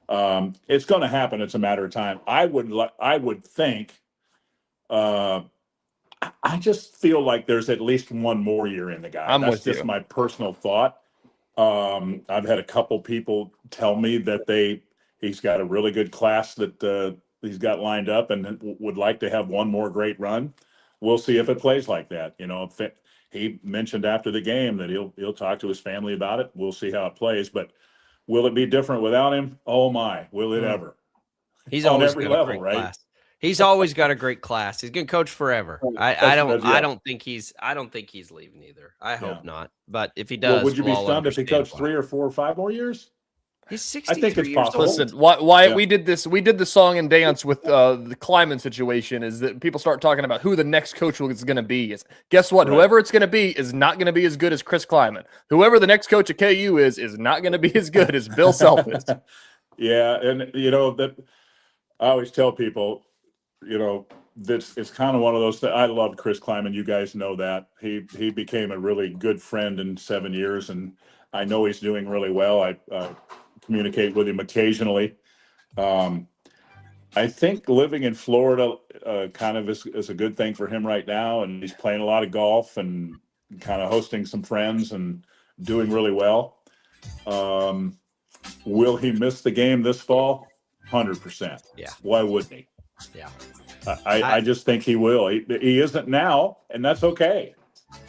it's going to happen. It's a matter of time. I would think, I just feel like there's at least one more year in the guy. That's just my personal thought. I've had a couple people tell me that he's got a really good class that he's got lined up and would like to have one more great run. We'll see if it plays like that. You know, he mentioned after the game that he'll talk to his family about it. We'll see how it plays, but will it be different without him? Oh my, will it ever? He's on always every got level, a great right? class. He's always got a great class. He's going to coach forever. I don't think he's leaving either. I hope not. But if he does, would you be stunned if he coached 3 or 4 or 5 more years? He's 63 I think it's years possible. old. Listen, Wyatt, we did the song and dance with the Kleiman situation. Is that people start talking about who the next coach is going to be? Guess what? Right. Whoever it's going to be is not going to be as good as Chris Kleiman. Whoever the next coach at KU is not going to be as good as Bill Self is. Yeah, and you know that I always tell people, you know, it's kind of one of those things. I loved Chris Kleiman. You guys know that. He became a really good friend in 7 years, and I know he's doing really well. I communicate with him occasionally. I think living in Florida kind of is a good thing for him right now, and he's playing a lot of golf and kind of hosting some friends and doing really well. Will he miss the game this fall? 100%. Yeah. Why wouldn't he? Yeah. I just think he will. He isn't now, and that's okay.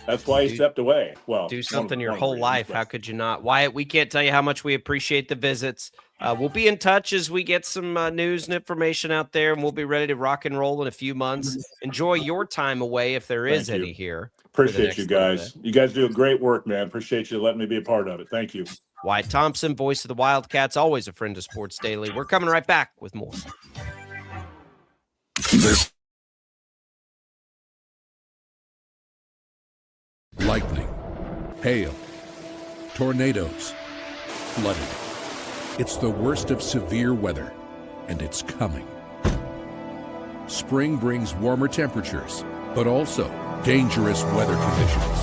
That's why he stepped away. Well, do something your whole life. How could you not? Wyatt, we can't tell you how much we appreciate the visits. We'll be in touch as we get some news and information out there, and we'll be ready to rock and roll in a few months. Enjoy your time away if there is any here. Appreciate you guys. You guys do great work, man. Appreciate you letting me be a part of it. Thank you. Wyatt Thompson, voice of the Wildcats, always a friend of Sports Daily. We're coming right back with more. Lightning, hail, tornadoes, flooding. It's the worst of severe weather, and it's coming. Spring brings warmer temperatures, but also dangerous weather conditions.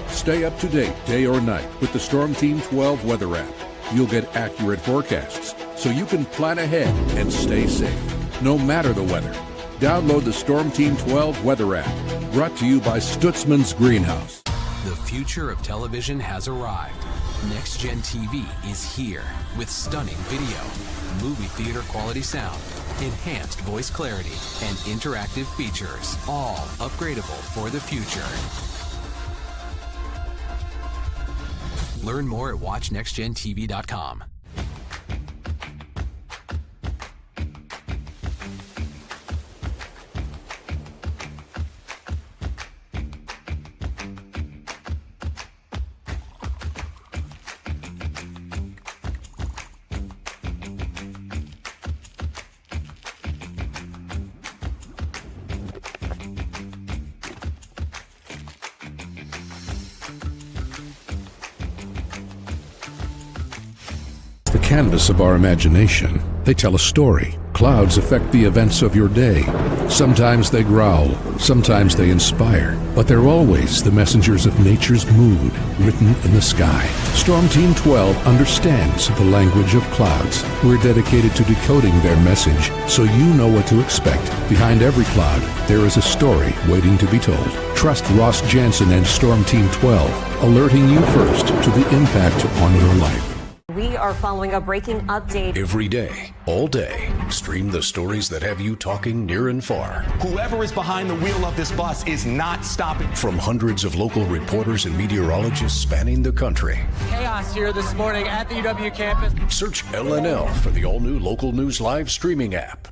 Stay up to date day or night with the Storm Team 12 weather app. You'll get accurate forecasts, so you can plan ahead and stay safe, no matter the weather. Download the Storm Team 12 weather app, brought to you by Stutzman's Greenhouse. The future of television has arrived. Next Gen TV is here with stunning video, movie theater quality sound, enhanced voice clarity, and interactive features, all upgradable for the future. Learn more at watchnextgentv.com. Canvas of our imagination. They tell a story. Clouds affect the events of your day. Sometimes they growl, sometimes they inspire, but they're always the messengers of nature's mood, written in the sky. Storm Team 12 understands the language of clouds. We're dedicated to decoding their message, so you know what to expect. Behind every cloud, there is a story waiting to be told. Trust Ross Jansen and Storm Team 12, alerting you first to the impact on your life. We are following a breaking update. Every day, all day, stream the stories that have you talking near and far. Whoever is behind the wheel of this bus is not stopping. From hundreds of local reporters and meteorologists spanning the country. Chaos here this morning at the UW campus. Search LNL for the all-new Local News Live streaming app.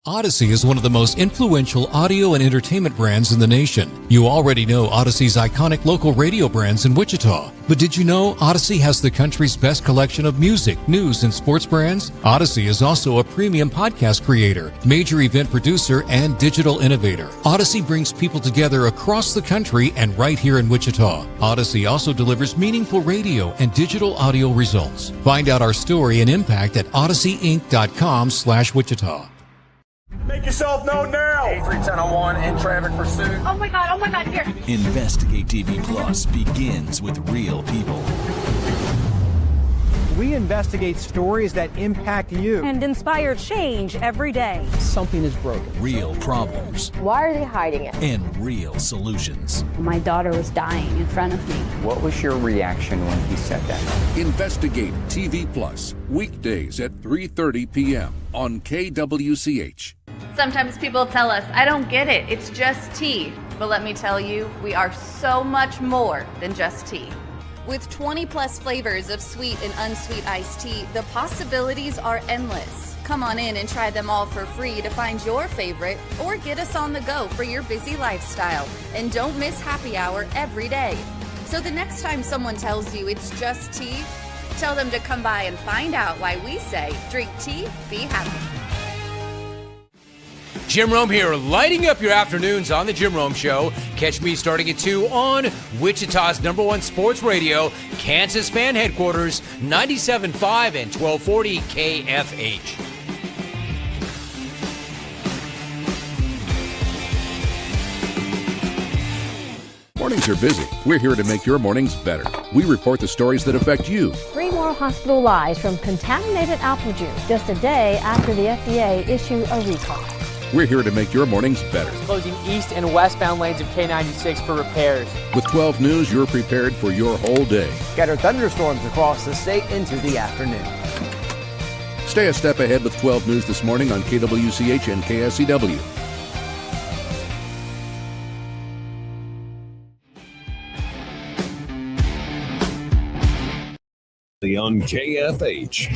Odyssey is one of the most influential audio and entertainment brands in the nation. You already know Odyssey's iconic local radio brands in Wichita. But did you know Odyssey has the country's best collection of music, news, and sports brands? Odyssey is also a premium podcast creator, major event producer, and digital innovator. Odyssey brings people together across the country and right here in Wichita. Odyssey also delivers meaningful radio and digital audio results. Find out our story and impact at odysseyinc.com/Wichita. Make yourself known now. 831001 in traffic pursuit. Oh my God, here. Investigate TV Plus begins with real people. We investigate stories that impact you. And inspire change every day. Something is broken. Real problems. Why are they hiding it? And real solutions. My daughter was dying in front of me. What was your reaction when he said that? Investigate TV Plus, weekdays at 3:30 p.m. on KWCH. Sometimes people tell us, I don't get it, it's just tea. But let me tell you, we are so much more than just tea. With 20 plus flavors of sweet and unsweet iced tea, the possibilities are endless. Come on in and try them all for free to find your favorite or get us on the go for your busy lifestyle. And don't miss happy hour every day. So the next time someone tells you it's just tea, tell them to come by and find out why we say, drink tea, be happy. Jim Rome here, lighting up your afternoons on The Jim Rome Show. Catch me starting at 2 on Wichita's #1 sports radio, Kansas Fan Headquarters, 97.5 and 1240 KFH. Mornings are busy. We're here to make your mornings better. We report the stories that affect you. 3 more hospital lies from contaminated apple juice just a day after the FDA issued a recall. We're here to make your mornings better. Closing east and westbound lanes of K96 for repairs. With 12 News, you're prepared for your whole day. Scattered thunderstorms across the state into the afternoon. Stay a step ahead with 12 News this morning on KWCH and KSCW. On KFH.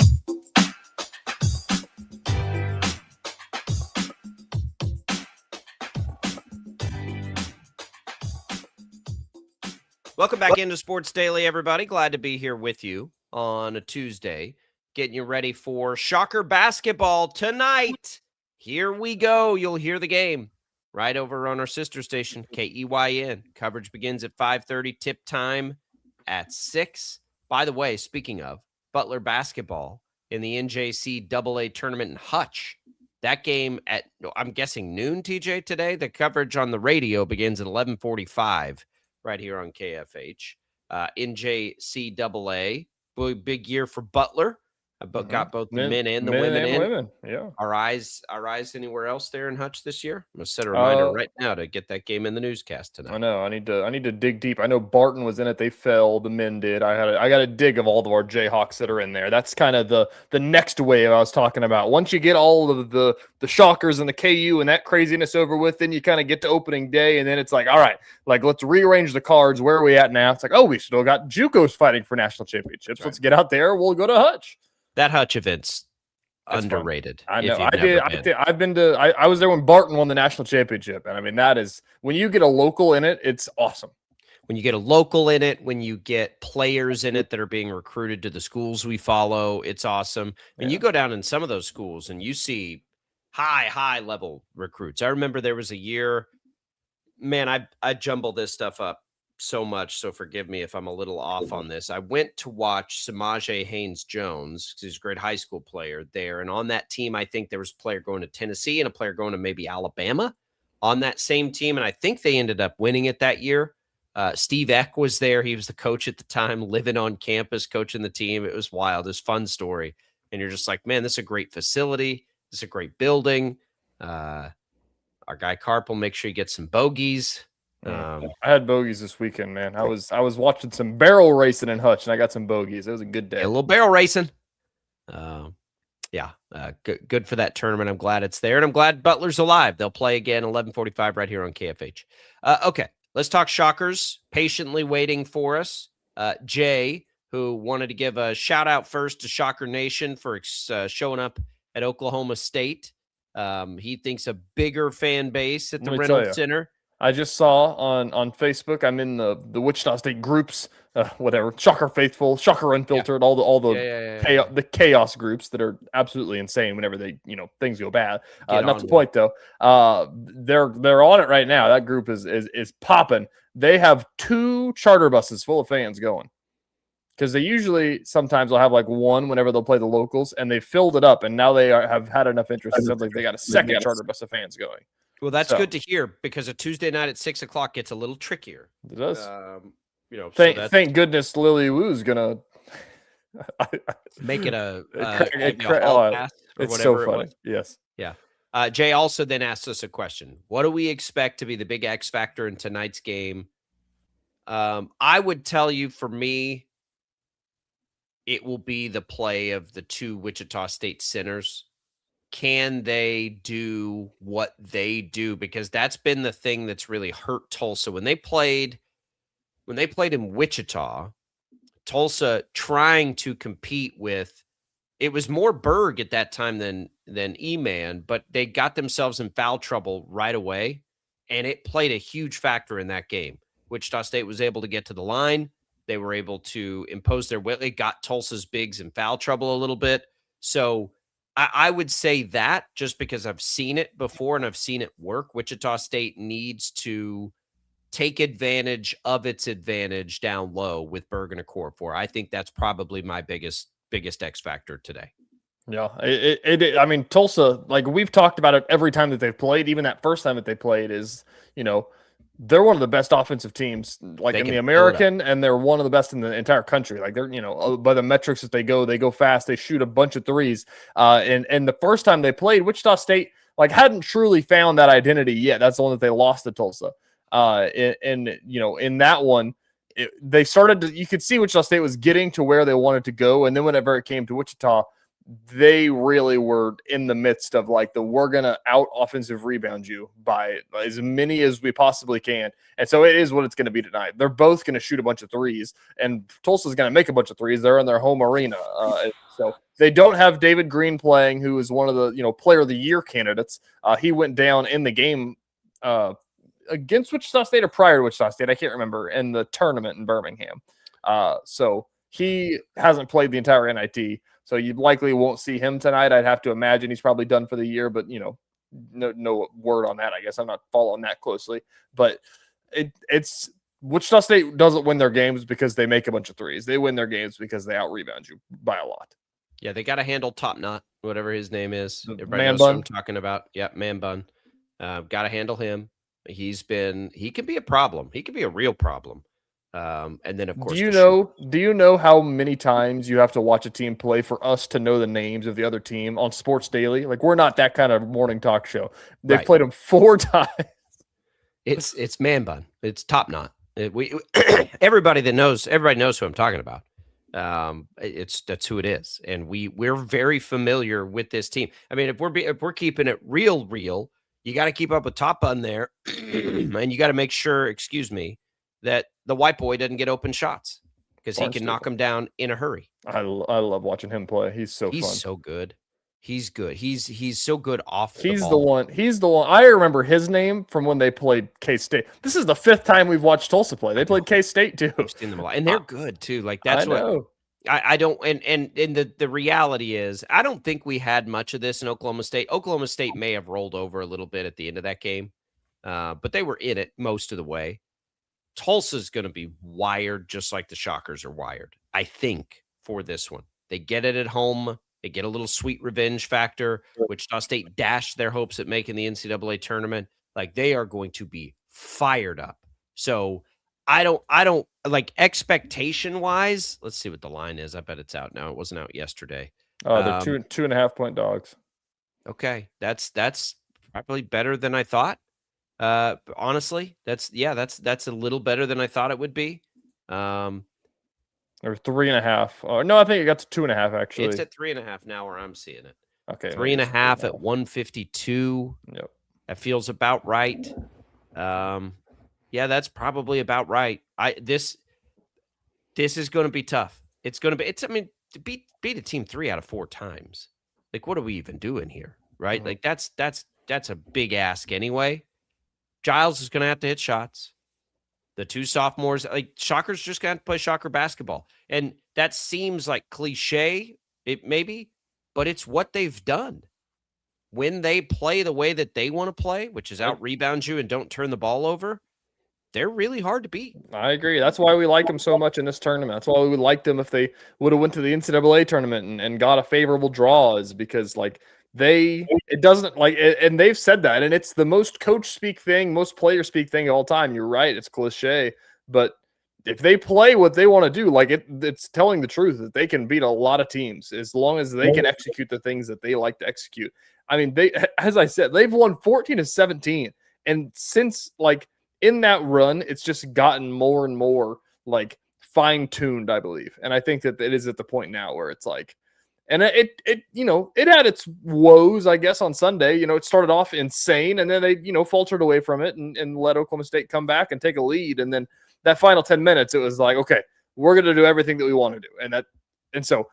Welcome back into Sports Daily, everybody. Glad to be here with you on a Tuesday, getting you ready for Shocker basketball tonight. Here we go. You'll hear the game right over on our sister station, KEYN. Coverage begins at 5:30, tip time at 6. By the way, speaking of Butler basketball in the NJC AA tournament in Hutch, that game at, I'm guessing, noon, TJ, today. The coverage on the radio begins at 11:45 right here on KFH. NJC AA, big year for Butler. Got both the men and the women in. Yeah. Our eyes anywhere else there in Hutch this year? I'm gonna set a reminder right now to get that game in the newscast tonight. I know. I need to dig deep. I know Barton was in it. They fell. The men did. I got to dig of all of our Jayhawks that are in there. That's kind of the next wave I was talking about. Once you get all of the Shockers and the KU and that craziness over with, then you kind of get to opening day, and then it's like, all right, like let's rearrange the cards. Where are we at now? It's like, oh, we still got JUCOs fighting for national championships. Let's get out there. We'll go to Hutch. That Hutch event's underrated. I know. I was there when Barton won the national championship. And I mean, that is when you get a local in it, it's awesome. When you get a local in it, when you get players in it that are being recruited to the schools we follow, it's awesome. And you go down in some of those schools and you see high level recruits. I remember there was a year, man, I jumble this stuff up so much, so forgive me if I'm a little off on this. I went to watch Samaje Haynes-Jones, because he's a great high school player there, and on that team, I think there was a player going to Tennessee and a player going to maybe Alabama on that same team, and I think they ended up winning it that year. Steve Eck was there. He was the coach at the time, living on campus, coaching the team. It was wild. It was a fun story, and you're just like, man, this is a great facility. This is a great building. Our guy Carp will make sure you get some bogeys. I had bogeys this weekend, man. I was watching some barrel racing in Hutch, and I got some bogeys. It was a good day. A little barrel racing. Good for that tournament. I'm glad it's there, and I'm glad Butler's alive. They'll play again 11:45 right here on KFH. Okay, let's talk Shockers. Patiently waiting for us. Jay, who wanted to give a shout out first to Shocker Nation for showing up at Oklahoma State. He thinks a bigger fan base at the Reynolds Center. I just saw on Facebook. I'm in the Wichita State groups, whatever, Shocker Faithful, Shocker Unfiltered, all the chaos groups that are absolutely insane whenever they things go bad. Not the point though. They're on it right now. That group is popping. They have 2 charter buses full of fans going. Because they usually sometimes will have like one whenever they'll play the locals, and they filled it up, and now they have had enough interest. It sounds like they got a second charter bus of fans going. Well, that's good to hear, because a Tuesday night at 6:00 gets a little trickier. It does. Thank goodness Lily Wu's gonna make it a pass or it's so funny. Yes. Yeah. Jay also then asked us a question. What do we expect to be the big X factor in tonight's game? I would tell you, for me, it will be the play of the 2 Wichita State centers. Can they do what they do? Because that's been the thing that's really hurt Tulsa. When they played in Wichita, Tulsa trying to compete with, it was more Berg at that time than E-Man, but they got themselves in foul trouble right away, and it played a huge factor in that game. Wichita State was able to get to the line. They were able to impose their will. They got Tulsa's bigs in foul trouble a little bit. So I would say that, just because I've seen it before and I've seen it work. Wichita State needs to take advantage of its advantage down low with Berg and Okorafor. I think that's probably my biggest X factor today. Yeah, I mean, Tulsa, like we've talked about it every time that they've played, even that first time that they played, is, they're one of the best offensive teams, like in the American, and they're one of the best in the entire country. Like they're, by the metrics that they go fast, they shoot a bunch of threes. And the first time they played, Wichita State hadn't truly found that identity yet. That's the one that they lost to Tulsa. In that one, they started to, you could see Wichita State was getting to where they wanted to go, and then whenever it came to Wichita, they really were in the midst of we're going to out offensive rebound you by as many as we possibly can. And so it is what it's going to be tonight. They're both going to shoot a bunch of threes, and Tulsa's going to make a bunch of threes. They're in their home arena. So they don't have David Green playing, who is one of the, player of the year candidates. He went down in the game against Wichita State or prior to Wichita State. I can't remember, in the tournament in Birmingham. So he hasn't played the entire NIT. So you likely won't see him tonight. I'd have to imagine he's probably done for the year, but no word on that. I guess I'm not following that closely. But it's Wichita State doesn't win their games because they make a bunch of threes. They win their games because they out rebound you by a lot. Yeah, they got to handle Top Knot, whatever his name is. Everybody Man knows Bun. what I'm talking about. Yeah, Man Bun. Got to handle him. He can be a problem. He can be a real problem. And then of course, do you know how many times you have to watch a team play for us to know the names of the other team on Sports Daily? We're not that kind of morning talk show. They've played them 4 times. It's Man Bun. It's Top Knot. Everybody knows who I'm talking about. That's who it is, and we're very familiar with this team. I mean, if we're keeping it real, you got to keep up with Top Bun there, and you got to make sure, that the white boy doesn't get open shots, because he can knock them down in a hurry. I love watching him play. He's so fun. So good. He's good. He's so good off the He's ball. He's the one. I remember his name from when they played K-State. This is the 5th time we've watched Tulsa play. They played K-State too. I've seen them a lot, and they're good too. That's what I don't. And the reality is, I don't think we had much of this in Oklahoma State. Oklahoma State may have rolled over a little bit at the end of that game, but they were in it most of the way. Tulsa's going to be wired just like the Shockers are wired, I think, for this one. They get it at home. They get a little sweet revenge factor. Wichita State dashed their hopes at making the NCAA tournament. They are going to be fired up. So I don't expectation wise. Let's see what the line is. I bet it's out now. It wasn't out yesterday. Oh, they're 2.5 point dogs. Okay. That's probably better than I thought. Honestly, that's a little better than I thought it would be. Or 3.5. Or no, I think it got to 2.5 actually. It's at 3.5 now where I'm seeing it. Okay, 3.5 at 152. Yep, that feels about right. Yeah, that's probably about right. This is going to be tough. It's going to be. I mean, to beat a team 3 out of 4 times. Like, what are we even doing here, right? Like, that's a big ask anyway. Giles is going to have to hit shots. The 2 sophomores, like Shocker's just going to play Shocker basketball. And that seems like cliche, it maybe, but it's what they've done. When they play the way that they want to play, which is out rebound you and don't turn the ball over, they're really hard to beat. I agree. That's why we like them so much in this tournament. That's why we would like them if they would have went to the NCAA tournament and got a favorable draw, is because like it doesn't like, and they've said that, and it's the most coach speak thing, most player speak thing of all time. You're right. It's cliche, but if they play what they want to do, like it's telling the truth that they can beat a lot of teams as long as they can execute the things that they like to execute. I mean, as I said, they've won 14 of 17. And since like in that run, it's just gotten more and more like fine-tuned, I believe. And I think that it is at the point now where it's like, and it had its woes, I guess, on Sunday. It started off insane, and then they, faltered away from it and let Oklahoma State come back and take a lead. And then that final 10 minutes, it was like, okay, we're going to do everything that we want to do. And so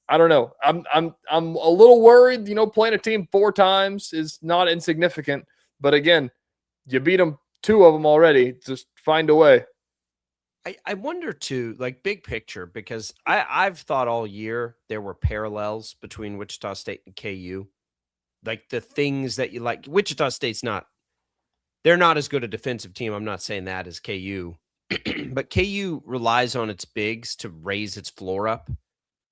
I don't know. I'm a little worried, playing a team 4 times is not insignificant, but again, you beat them 2 of them already. Just find a way. I wonder too, like big picture, because I've thought all year there were parallels between Wichita State and KU. Like the things that you like. Wichita State's they're not as good a defensive team. I'm not saying that as KU, but KU relies on its bigs to raise its floor up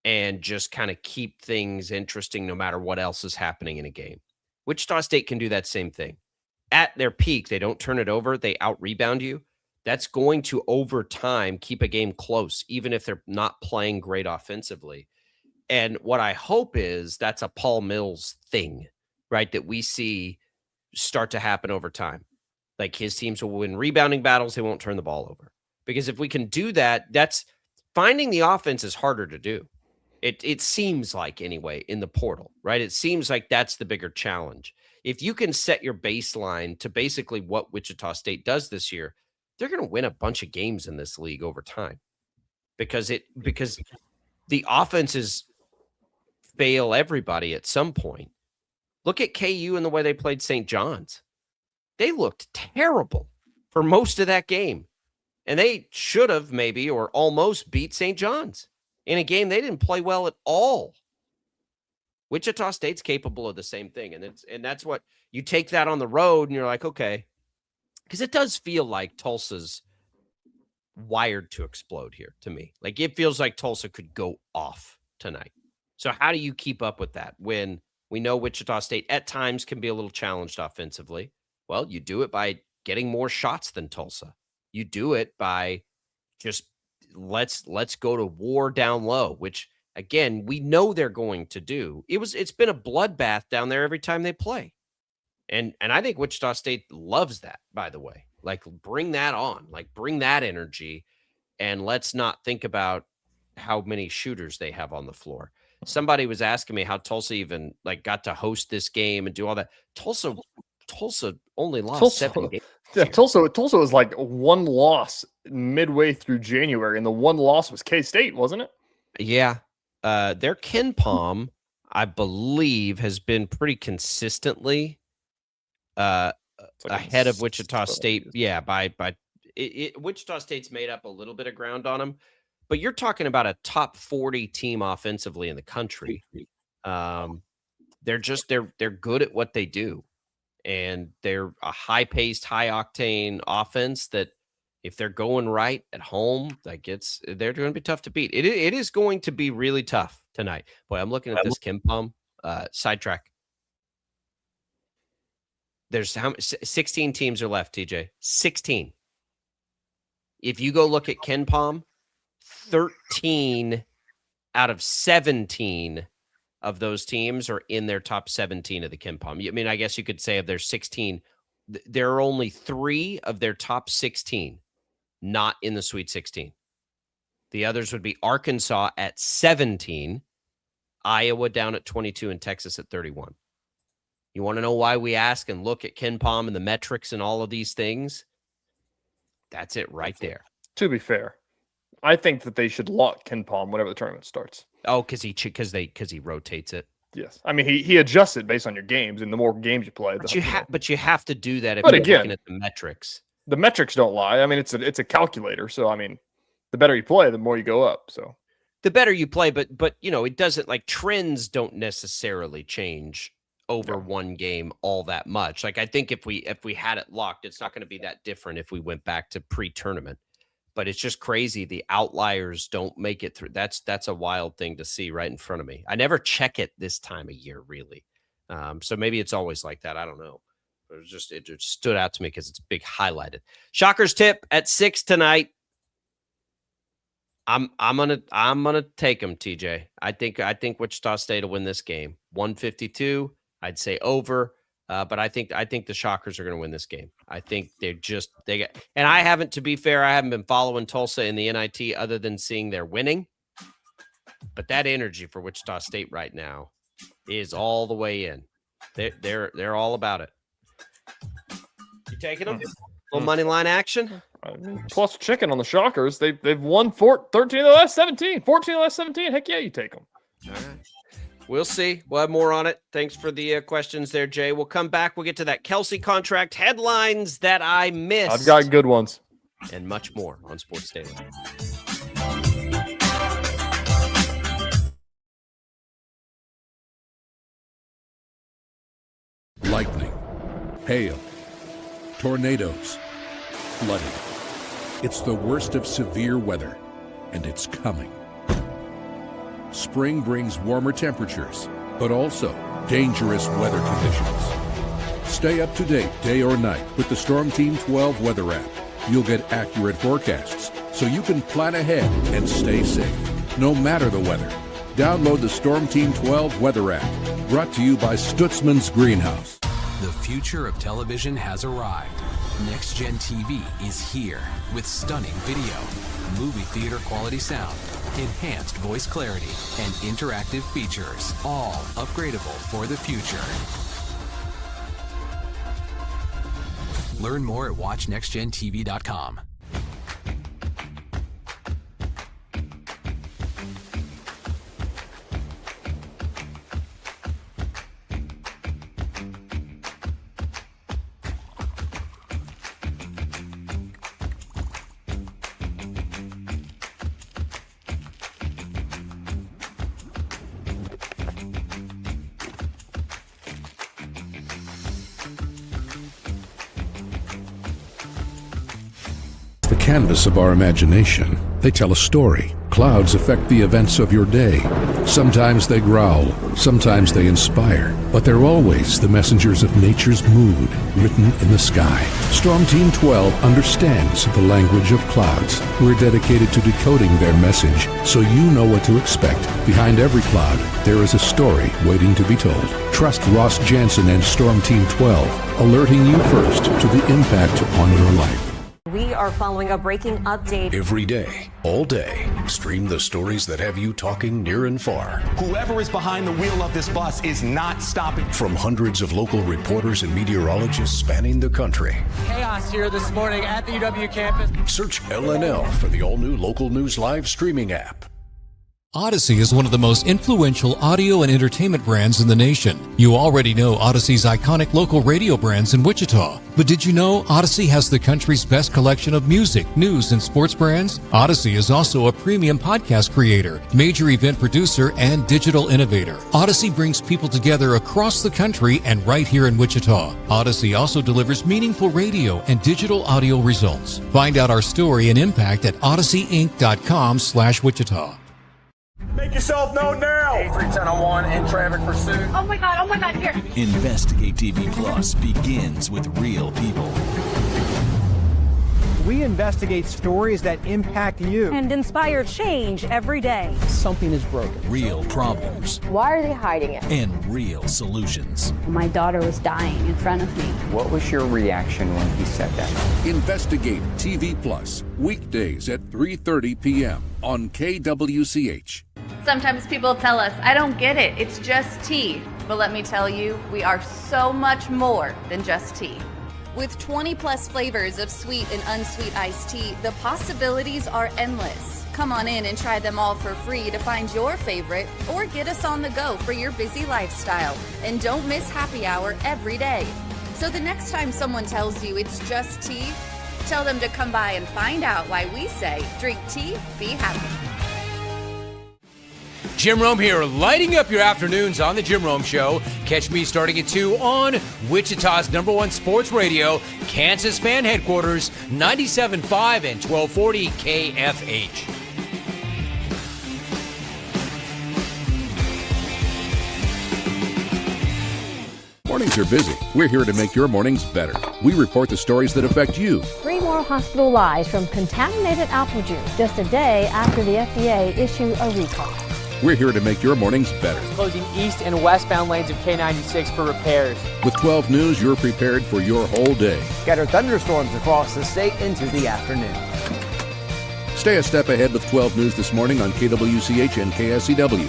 and just kind of keep things interesting no matter what else is happening in a game. Wichita State can do that same thing. At their peak, they don't turn it over. They out-rebound you. That's going to, over time, keep a game close, even if they're not playing great offensively. And what I hope is that's a Paul Mills thing, right, that we see start to happen over time. Like his teams will win rebounding battles. They won't turn the ball over. Because if we can do that, that's finding the offense is harder to do. It seems like, anyway, in the portal, right? It seems like that's the bigger challenge. If you can set your baseline to basically what Wichita State does this year, they're going to win a bunch of games in this league over time because the offenses fail everybody at some point. Look at KU and the way they played St. John's. They looked terrible for most of that game, and they should have maybe or almost beat St. John's in a game they didn't play well at all. Wichita State's capable of the same thing, and that's what you take that on the road, and you're like, okay. Because it does feel like Tulsa's wired to explode here to me. Like it feels like Tulsa could go off tonight. So how do you keep up with that when we know Wichita State at times can be a little challenged offensively? Well, you do it by getting more shots than Tulsa. You do it by just let's go to war down low, which again, we know they're going to do. It's been a bloodbath down there every time they play. And I think Wichita State loves that, by the way. Like, bring that on. Like, bring that energy. And let's not think about how many shooters they have on the floor. Somebody was asking me how Tulsa even, like, got to host this game and do all that. Tulsa only lost 7 games. Yeah, Tulsa was like 1 loss midway through January, and the 1 loss was K-State, wasn't it? Yeah. Their Ken Palm, I believe, has been pretty consistently ahead of Wichita State. Yeah, by Wichita State's made up a little bit of ground on them, but you're talking about a top 40 team offensively in the country. They're good at what they do, and they're a high-paced, high-octane offense that if they're going right at home, they're going to be tough to beat. It is going to be really tough tonight. Boy, I'm looking at this Ken Palm sidetrack. There's 16 teams are left, TJ. 16. If you go look at Ken Palm, 13 out of 17 of those teams are in their top 17 of the Ken Palm. I mean, I guess you could say of their 16, there are only 3 of their top 16 not in the Sweet 16. The others would be Arkansas at 17, Iowa down at 22, and Texas at 31. You want to know why we ask and look at KenPom and the metrics and all of these things? That's it right there. To be fair, I think that they should lock KenPom whenever the tournament starts. Oh, because he rotates it. Yes, I mean he adjusts it based on your games, and the more games you play, but you have to do that if but you're again, looking at the metrics. The metrics don't lie. I mean, it's a calculator, so I mean, the better you play, the more you go up. So the better you play, but it doesn't, like, trends don't necessarily change over one game all that much. Like, I think if we had it locked, it's not going to be that different if we went back to pre-tournament. But it's just crazy. The outliers don't make it through. That's a wild thing to see right in front of me. I never check it this time of year, really. So maybe it's always like that. I don't know. It just stood out to me because it's big highlighted. Shockers tip at 6 tonight. I'm gonna take them, TJ. I think Wichita State will win this game. 152. I'd say over. But I think the Shockers are going to win this game. I think and I haven't, to be fair, I haven't been following Tulsa in the NIT other than seeing they're winning. But that energy for Wichita State right now is all the way in. They're all about it. You taking them? Little money line action. Plus chicken on the Shockers. They've won 13 of the last 17, 14 of the last 17. Heck yeah, you take them. All right. We'll see. We'll have more on it. Thanks for the questions there, Jay. We'll come back. We'll get to that Kelsey contract, headlines that I missed. I've got good ones. And much more on Sports Daily. Lightning, hail, tornadoes, flooding. It's the worst of severe weather, and it's coming. Spring brings warmer temperatures, but also dangerous weather conditions. Stay up to date day or night with the Storm Team 12 weather app. You'll get accurate forecasts, so you can plan ahead and stay safe, no matter the weather. Download the Storm Team 12 weather app, brought to you by Stutzman's Greenhouse. The future of television has arrived. Next Gen TV is here with stunning video, movie theater quality sound, enhanced voice clarity, and interactive features, all upgradable for the future. Learn more at watchnextgentv.com. Canvas of our imagination. They tell a story. Clouds affect the events of your day. Sometimes they growl, sometimes they inspire, but they're always the messengers of nature's mood, written in the sky. Storm Team 12 understands the language of clouds. We're dedicated to decoding their message, so you know what to expect. Behind every cloud, there is a story waiting to be told. Trust Ross Jansen and Storm Team 12, alerting you first to the impact on your life. We are following a breaking update. Every day, all day, stream the stories that have you talking near and far. Whoever is behind the wheel of this bus is not stopping. From hundreds of local reporters and meteorologists spanning the country. Chaos here this morning at the UW campus. Search LNL for the all-new Local News Live streaming app. Odyssey is one of the most influential audio and entertainment brands in the nation. You already know Odyssey's iconic local radio brands in Wichita. But did you know Odyssey has the country's best collection of music, news, and sports brands? Odyssey is also a premium podcast creator, major event producer, and digital innovator. Odyssey brings people together across the country and right here in Wichita. Odyssey also delivers meaningful radio and digital audio results. Find out our story and impact at odysseyinc.com/Wichita. Make yourself known now. 831001 in traffic pursuit. Oh my God, here. Investigate TV Plus begins with real people. We investigate stories that impact you and inspire change every day. Something is broken. Real problems. Why are they hiding it? And real solutions. My daughter was dying in front of me. What was your reaction when he said that? Investigate TV Plus, weekdays at 3:30 p.m. on KWCH. Sometimes people tell us, I don't get it, it's just tea. But let me tell you, we are so much more than just tea. With 20 plus flavors of sweet and unsweet iced tea, the possibilities are endless. Come on in and try them all for free to find your favorite or get us on the go for your busy lifestyle. And don't miss happy hour every day. So the next time someone tells you it's just tea, tell them to come by and find out why we say drink tea, be happy. Jim Rome here, lighting up your afternoons on The Jim Rome Show. Catch me starting at 2 on Wichita's #1 sports radio, Kansas Fan Headquarters, 97.5 and 1240 KFH. Mornings are busy. We're here to make your mornings better. We report the stories that affect you. 3 more hospital lies from contaminated apple juice just a day after the FDA issued a recall. We're here to make your mornings better. Closing east and westbound lanes of K96 for repairs. With 12 News, you're prepared for your whole day. Scattered thunderstorms across the state into the afternoon. Stay a step ahead with 12 News this morning on KWCH and KSCW.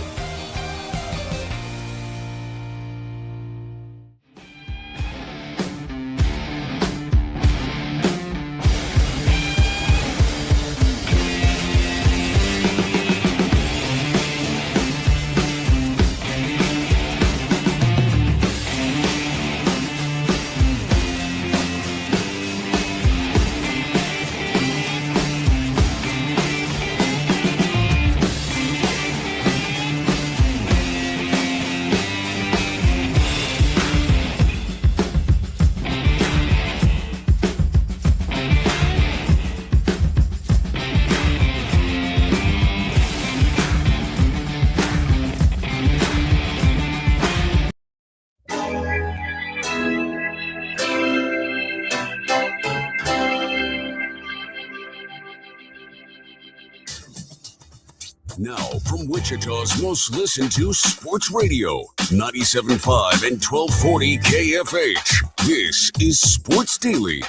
Now, from Wichita's most listened to sports radio, 97.5 and 1240 KFH, this is Sports Daily.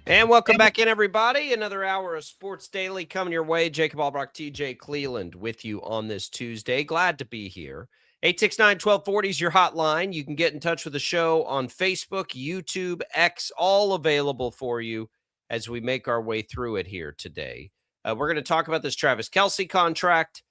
And welcome back in, everybody. Another hour of Sports Daily coming your way. Jacob Albrock, TJ Cleland with you on this Tuesday. Glad to be here. 869-1240 is your hotline. You can get in touch with the show on Facebook, YouTube, X, all available for you as we make our way through it here today. We're going to talk about this Travis Kelce contract,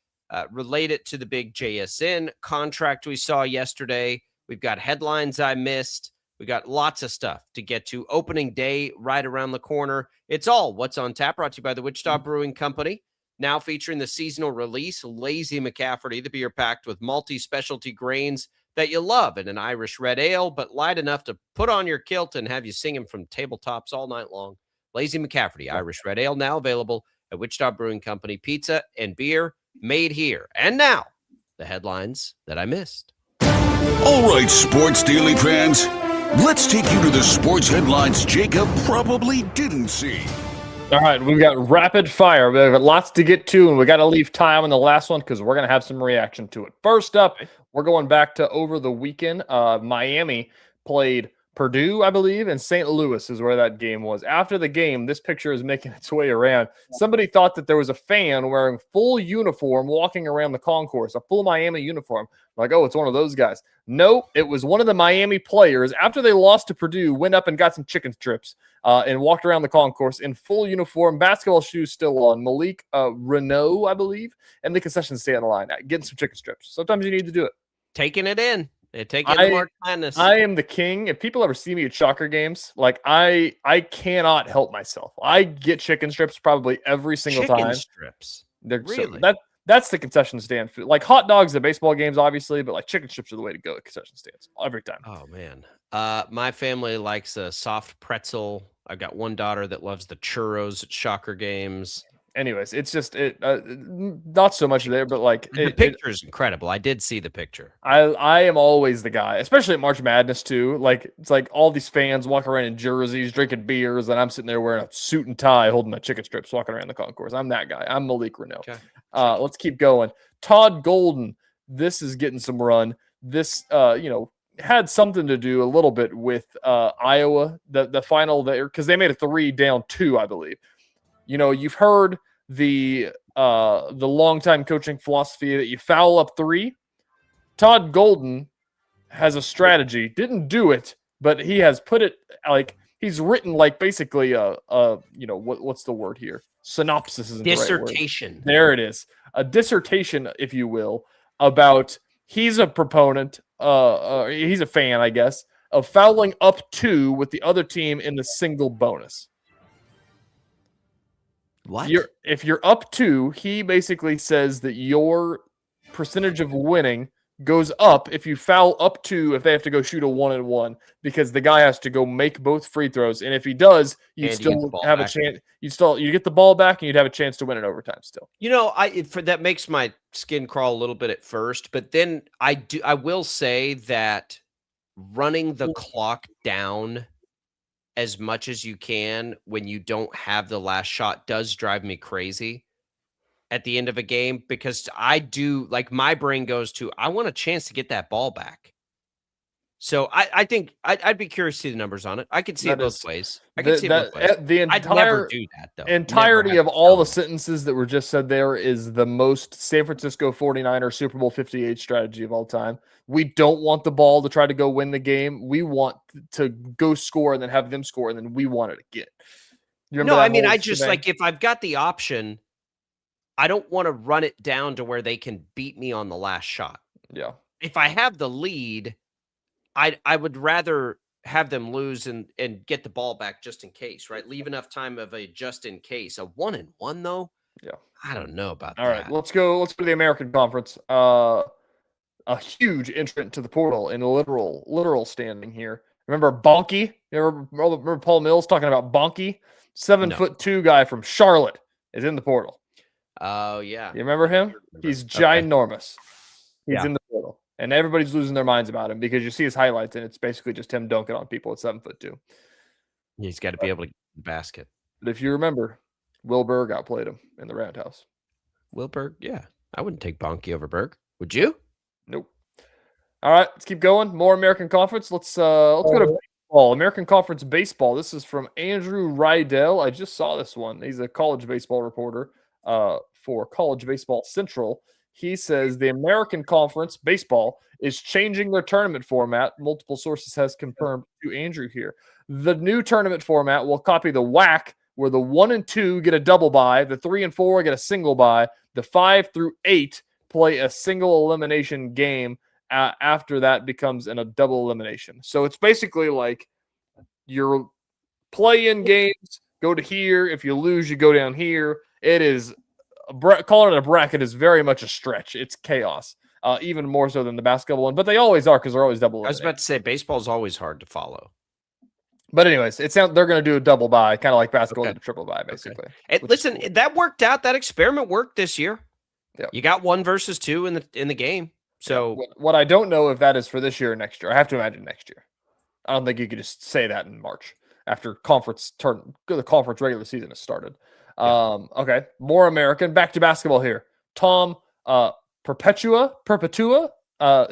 relate it to the big JSN contract we saw yesterday. We've got headlines I missed. We got lots of stuff to get to. Opening day right around the corner. It's all what's on tap, brought to you by the Wichita Brewing Company. Now featuring the seasonal release, Lazy McCafferty, the beer packed with multi-specialty grains that you love, and an Irish red ale, but light enough to put on your kilt and have you singing from tabletops all night long. Lazy McCafferty, Irish red ale, now available at Wichita Brewing Company. Pizza and beer made here. And now, the headlines that I missed. All right, Sports Daily fans, let's take you to the sports headlines Jacob probably didn't see. All right, we've got rapid fire. We've got lots to get to, and we got to leave time on the last one because we're going to have some reaction to it. First up, we're going back to over the weekend. Miami played Purdue, I believe, and St. Louis is where that game was. After the game, this picture is making its way around. Somebody thought that there was a fan wearing full uniform walking around the concourse, a full Miami uniform. Like, oh, it's one of those guys. No, it was one of the Miami players. After they lost to Purdue, went up and got some chicken strips and walked around the concourse in full uniform, basketball shoes still on. Malik Renault, I believe, and the concession stand line, getting some chicken strips. Sometimes you need to do it. Taking it in. The March Madness. I am the king. If people ever see me at Shocker games, like I cannot help myself. I get chicken strips probably every single time. Chicken strips. They're really? That's the concession stand food. Like hot dogs at baseball games, obviously, but like chicken strips are the way to go at concession stands every time. Oh man. My family likes a soft pretzel. I've got one daughter that loves the churros at Shocker games. anyways, it's just not so much there, but like the picture is incredible. I did see the picture. I am always the guy, especially at March Madness too. Like it's like all these fans walking around in jerseys, drinking beers, and I'm sitting there wearing a suit and tie, holding my chicken strips, walking around the concourse. I'm that guy. I'm Malik Renault. Okay. Let's keep going. Todd Golden. This is getting some run. This had something to do a little bit with Iowa, the final there, because they made a 3-2, I believe. You've heard the longtime coaching philosophy that you foul up 3. Todd Golden has a strategy. Didn't do it, but he has put it like he's written like basically what's the word here? Synopsis is dissertation. The right word. There it is. A dissertation, if you will, about he's a proponent, he's a fan, I guess, of fouling up 2 with the other team in the single bonus. What? If you're up 2, he basically says that your percentage of winning goes up if you foul up 2 if they have to go shoot a 1-and-1 because the guy has to go make both free throws, and if he does, you still have a chance. You get the ball back, and you'd have a chance to win in overtime still. That makes my skin crawl a little bit at first, but then I will say that running the clock down as much as you can when you don't have the last shot does drive me crazy at the end of a game, because I do, like, my brain goes to, I want a chance to get that ball back. So I think I'd be curious to see the numbers on it. I could see it both ways. I could see it both ways. I'd never do that, though. Entirety of all the sentences that were just said there is the most San Francisco 49ers Super Bowl 58 strategy of all time. We don't want the ball to try to go win the game. We want to go score and then have them score, and then we want it again. I just like, if I've got the option, I don't want to run it down to where they can beat me on the last shot. Yeah. If I have the lead, I would rather have them lose and get the ball back just in case, right? Leave enough time of a just in case. A 1-and-1 though? Yeah. I don't know about that. All right, let's go to the American Conference. A huge entrant to the portal in literal standing here. Remember Bonky? Remember Paul Mills talking about Bonky? 7'2" guy from Charlotte is in the portal. Oh, yeah. You remember him? He's ginormous. He's in the portal. And everybody's losing their minds about him because you see his highlights, and it's basically just him dunking on people at 7'2". He's got to be able to get the basket. But if you remember, Will Berg outplayed him in the Roundhouse. Will Berg? Yeah. I wouldn't take Bonky over Berg. Would you? Nope. All right, let's keep going. More American Conference. Let's go to baseball. American Conference baseball. This is from Andrew Rydell. I just saw this one. He's a college baseball reporter for College Baseball Central. He says the American Conference baseball is changing their tournament format. Multiple sources has confirmed to Andrew here. The new tournament format will copy the WAC, where the 1 and 2 get a double bye, the 3 and 4 get a single bye, the 5 through 8 play a single elimination game. After that becomes a double elimination. So it's basically like your play-in games go to here. If you lose, you go down here. It is calling it a bracket is very much a stretch. It's chaos, even more so than the basketball one. But they always are because they're always double. I was about to say baseball is always hard to follow. But anyways, they're going to do a double bye, kind of like basketball did a triple bye, basically. Okay. Listen, that worked out. That experiment worked this year. Yeah. You got 1 versus 2 in the game. So what I don't know if that is for this year or next year. I have to imagine next year. I don't think you could just say that in March after the conference regular season has started. Yeah. Okay, more American. Back to basketball here. Tom Perpetua.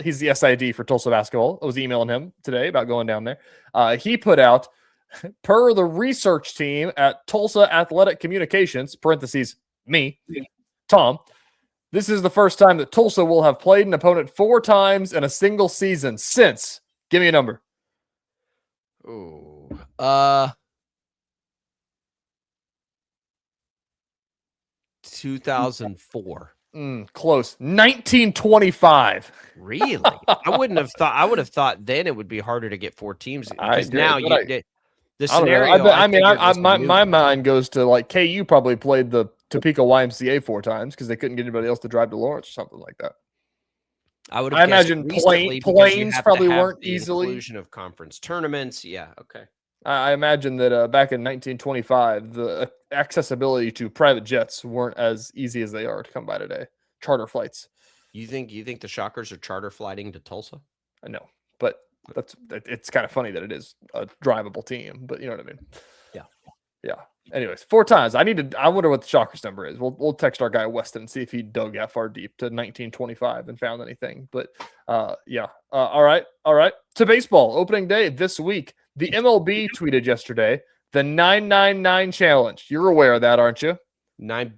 He's the SID for Tulsa basketball. I was emailing him today about going down there. He put out, per the research team at Tulsa Athletic Communications (parentheses me, Tom). This is the first time that Tulsa will have played an opponent 4 times in a single season since. Give me a number. Ooh. 2004. Close. 1925. Really? I would have thought then it would be harder to get 4 teams because now the scenario. My mind goes to like KU probably played the Topeka YMCA 4 times because they couldn't get anybody else to drive to Lawrence or something like that. I imagine Plains probably weren't easily inclusion of conference tournaments. Yeah. Okay. I imagine that back in 1925, accessibility to private jets weren't as easy as they are to come by today. Charter flights. You think the Shockers are charter flighting to Tulsa? I know, but it's kind of funny that it is a drivable team, but you know what I mean? Yeah. Anyways, 4 times. I wonder what the Shockers number is. We'll text our guy Weston and see if he dug that far deep to 1925 and found anything. But all right. To baseball opening day this week. The MLB tweeted yesterday the 999 challenge. You're aware of that, aren't you? 9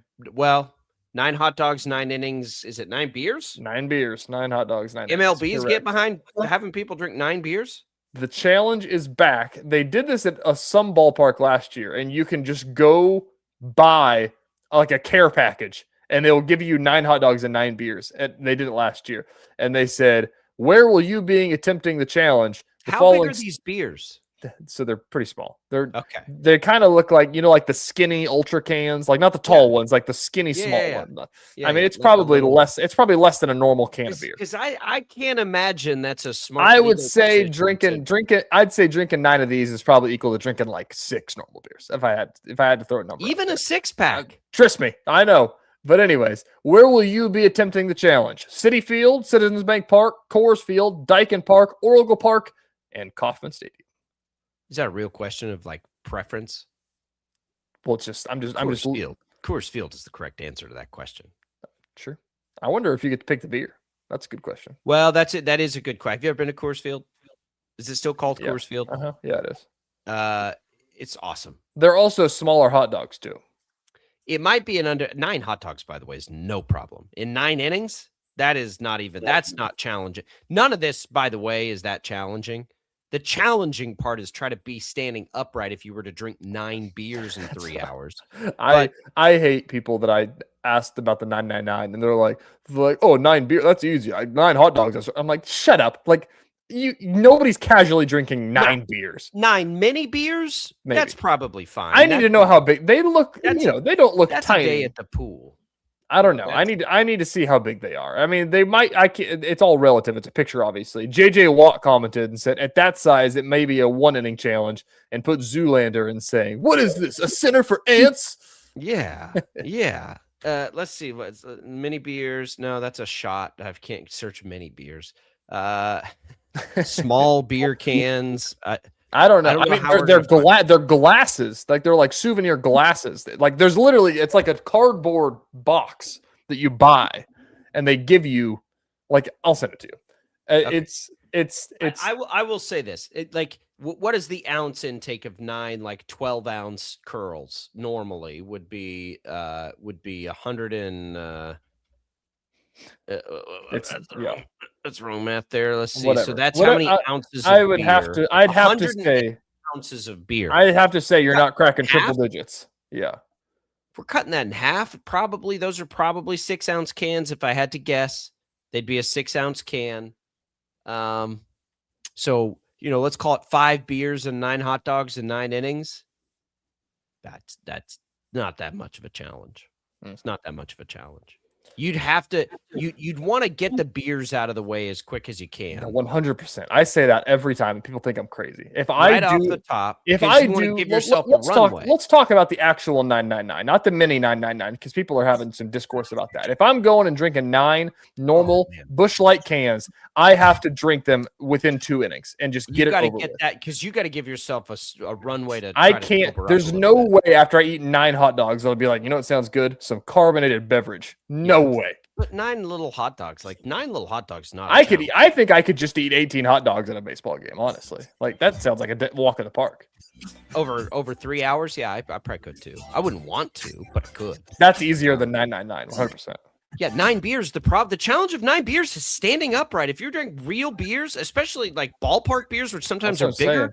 hot dogs, 9 innings. Is it 9 beers? 9 beers, 9 hot dogs, 9 MLB's get behind having people drink 9 beers? The challenge is back. They did this at some ballpark last year, and you can just go buy like a care package, and they'll give you 9 hot dogs and 9 beers. And they did it last year, and they said, "Where will you be attempting the challenge?" How big are these beers? So they're pretty small. Okay. They kind of look like, like the skinny ultra cans, like not the tall ones, like the skinny small one. I mean, it's probably less. It's probably less than a normal can of beer. Because I can't imagine that's a smart. I would say drinking. I'd say drinking 9 of these is probably equal to drinking like 6 normal beers. If I had to throw a number. Even a 6-pack. Trust me, I know. But anyways, where will you be attempting the challenge? Citi Field, Citizens Bank Park, Coors Field, Daikin Park, Oracle Park, and Kauffman Stadium. Is that a real question of like preference? Well, it's just Coors Field is the correct answer to that question. Sure. I wonder if you get to pick the beer. That's a good question. Well, that's it. That is a good question. Have you ever been to Coors Field? Is it still called Coors Field? Yeah, it is. It's awesome. They're also smaller hot dogs too. It might be 9 hot dogs, by the way, is no problem. In 9 innings, that's not challenging. None of this, by the way, is that challenging. The challenging part is try to be standing upright if you were to drink 9 beers in 3 hours. I hate people that I asked about the 999 and they're like, oh, 9 beer, that's easy. 9 hot dogs. I'm like, shut up. Like nobody's casually drinking 9 beers. 9 mini beers? Maybe. That's probably fine. I need to know how big they look. They don't look that's tiny. A day at the pool. I don't know. I need to see how big they are. I mean, they might. It's all relative. It's a picture, obviously. JJ Watt commented and said, "At that size, it may be a 1-inning challenge." And put Zoolander in saying, "What is this? A center for ants?" Yeah. Let's see. What's mini beers? No, that's a shot. I can't search mini beers. Small beer cans. I don't know. I mean, they're glasses. Like they're like souvenir glasses. Like there's literally, it's like a cardboard box that you buy, and they give you. Like I'll send it to you. Okay. It's. I will say this. What is the ounce intake of 9 like 12-ounce curls normally would be 100 and. That's wrong math there. Let's see. Whatever. So that's how many ounces of I would beer. I'd have to say ounces of beer. I'd have to say you're not cracking triple digits. Yeah. If we're cutting that in half, probably those are probably 6-ounce cans. If I had to guess, they'd be a 6-ounce can. So, let's call it 5 beers and 9 hot dogs and 9 innings. That's not that much of a challenge. It's not that much of a challenge. You'd have to, you'd want to get the beers out of the way as quick as you can. 100%. I say that every time, and people think I'm crazy. If right I do, off the top, if I do, give yourself let's a runway. Let's talk about the actual 999, not the mini 999, because people are having some discourse about that. If I'm going and drinking 9 normal Busch Light cans, I have to drink them within 2 innings and just get it over with. That because you got to give yourself a runway to. I can't. There's no way after I eat 9 hot dogs, I'll be like, it sounds good, some carbonated beverage. No way. But 9 little hot dogs, not. I think I could just eat 18 hot dogs in a baseball game. Honestly, like that sounds like a walk in the park. Over 3 hours, yeah, I probably could too. I wouldn't want to, but I could. That's easier than 999, 100%. Yeah, 9 beers. The challenge of 9 beers is standing upright. If you're drinking real beers, especially like ballpark beers, which sometimes are bigger.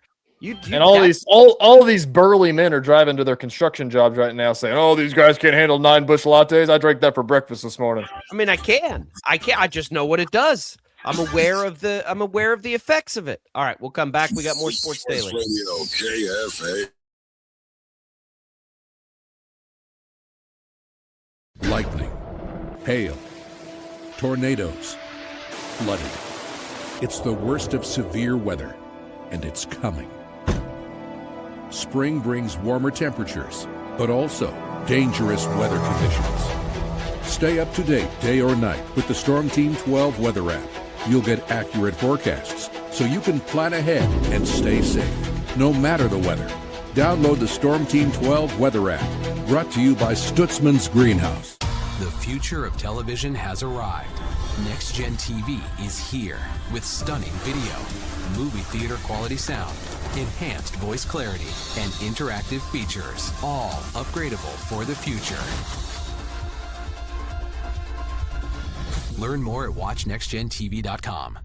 And all these burly men are driving to their construction jobs right now saying, "Oh, these guys can't handle 9 Busch lattes. I drank that for breakfast this morning." I mean, I can. I just know what it does. I'm aware of the effects of it. All right, we'll come back. We got more Sports Daily. KFA. Lightning, hail, tornadoes, flooding. It's the worst of severe weather, and it's coming. Spring brings warmer temperatures, but also dangerous weather conditions. Stay up to date day or night with the Storm Team 12 weather app. You'll get accurate forecasts so you can plan ahead and stay safe, no matter the weather. Download the Storm Team 12 weather app, brought to you by Stutzman's Greenhouse. The future of television has arrived. Next Gen TV is here with stunning video, movie theater quality sound, enhanced voice clarity, and interactive features, all upgradable for the future. Learn more at watchnextgentv.com.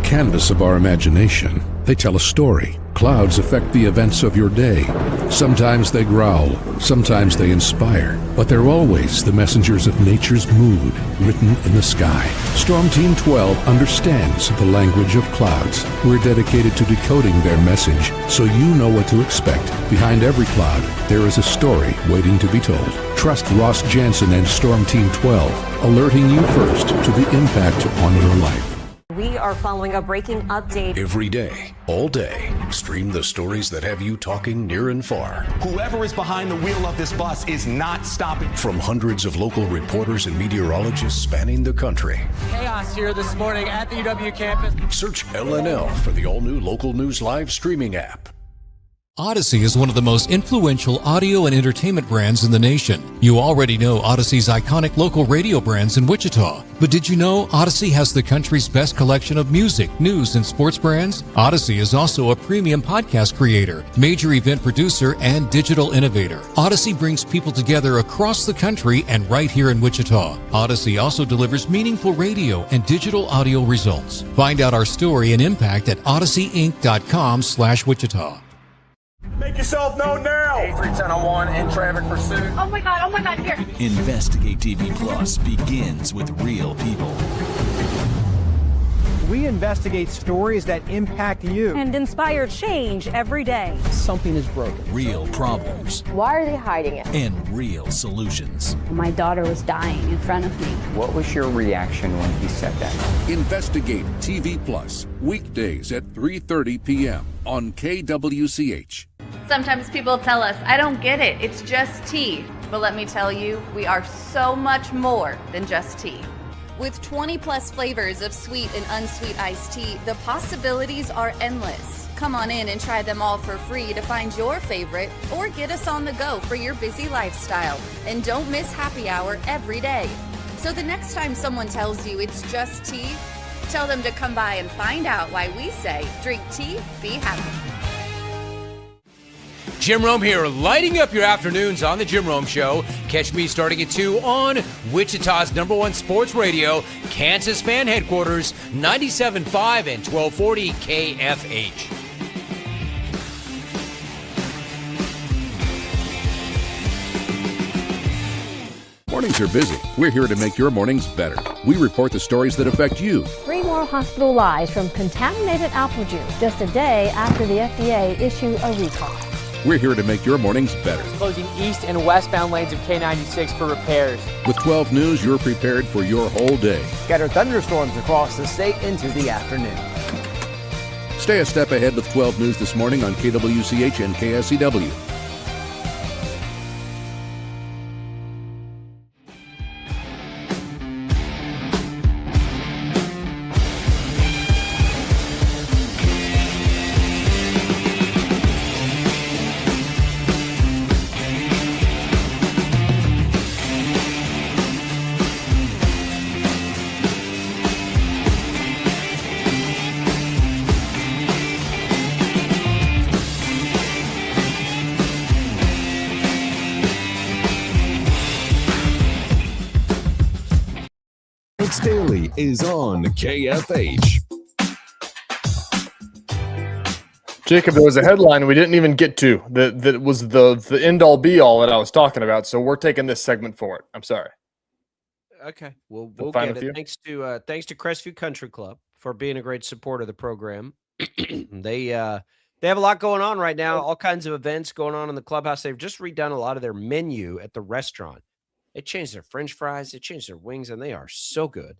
Canvas of our imagination. They tell a story. Clouds affect the events of your day. Sometimes they growl, sometimes they inspire, but they're always the messengers of nature's mood written in the sky. Storm Team 12 understands the language of clouds. We're dedicated to decoding their message so you know what to expect. Behind every cloud, there is a story waiting to be told. Trust Ross Jansen and Storm Team 12, alerting you first to the impact on your life. We are following a breaking update. Every day, all day, stream the stories that have you talking near and far. Whoever is behind the wheel of this bus is not stopping. From hundreds of local reporters and meteorologists spanning the country. Chaos here this morning at the UW campus. Search LNL for the all-new Local News Live streaming app. Odyssey is one of the most influential audio and entertainment brands in the nation. You already know Odyssey's iconic local radio brands in Wichita. But did you know Odyssey has the country's best collection of music, news, and sports brands? Odyssey is also a premium podcast creator, major event producer, and digital innovator. Odyssey brings people together across the country and right here in Wichita. Odyssey also delivers meaningful radio and digital audio results. Find out our story and impact at odysseyinc.com/Wichita. Make yourself known now. 8310 in traffic pursuit. Oh my God, here. Investigate TV Plus begins with real people. We investigate stories that impact you. And inspire change every day. Something is broken. Real problems. Why are they hiding it? And real solutions. My daughter was dying in front of me. What was your reaction when he said that? Investigate TV Plus, weekdays at 3:30 p.m. on KWCH. Sometimes people tell us, I don't get it, it's just tea. But let me tell you, we are so much more than just tea. With 20 plus flavors of sweet and unsweet iced tea, the possibilities are endless. Come on in and try them all for free to find your favorite or get us on the go for your busy lifestyle. And don't miss happy hour every day. So the next time someone tells you it's just tea, tell them to come by and find out why we say, drink tea, be happy. Jim Rome here, lighting up your afternoons on The Jim Rome Show. Catch me starting at 2 on Wichita's #1 sports radio, Kansas fan headquarters, 97.5 and 1240 KFH. Mornings are busy. We're here to make your mornings better. We report the stories that affect you. 3 more hospital lies from contaminated apple juice just a day after the FDA issued a recall. We're here to make your mornings better. Closing east and westbound lanes of K96 for repairs. With 12 News, you're prepared for your whole day. Scattered thunderstorms across the state into the afternoon. Stay a step ahead with 12 News this morning on KWCH and KSCW. Daily is on KFH. Jacob, there was a headline we didn't even get to that was the end all be all that I was talking about. So we're taking this segment for it. I'm sorry. Okay, we'll fine get with it. Thanks to Crestview Country Club for being a great supporter of the program. They have a lot going on right now. All kinds of events going on in the clubhouse. They've just redone a lot of their menu at the restaurant. They changed their French fries. They changed their wings, and they are so good.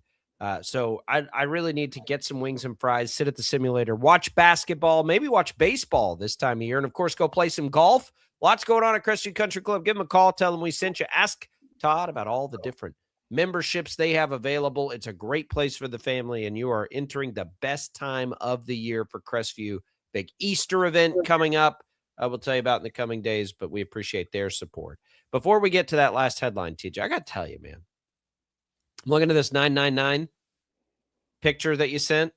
So I really need to get some wings and fries, sit at the simulator, watch basketball, maybe watch baseball this time of year, and, of course, go play some golf. Lots going on at Crestview Country Club. Give them a call. Tell them we sent you. Ask Todd about all the different memberships they have available. It's a great place for the family, and you are entering the best time of the year for Crestview. Big Easter event coming up. I will tell you about in the coming days, but we appreciate their support. Before we get to that last headline, TJ, I got to tell you, man, I'm looking at this 999 picture that you sent.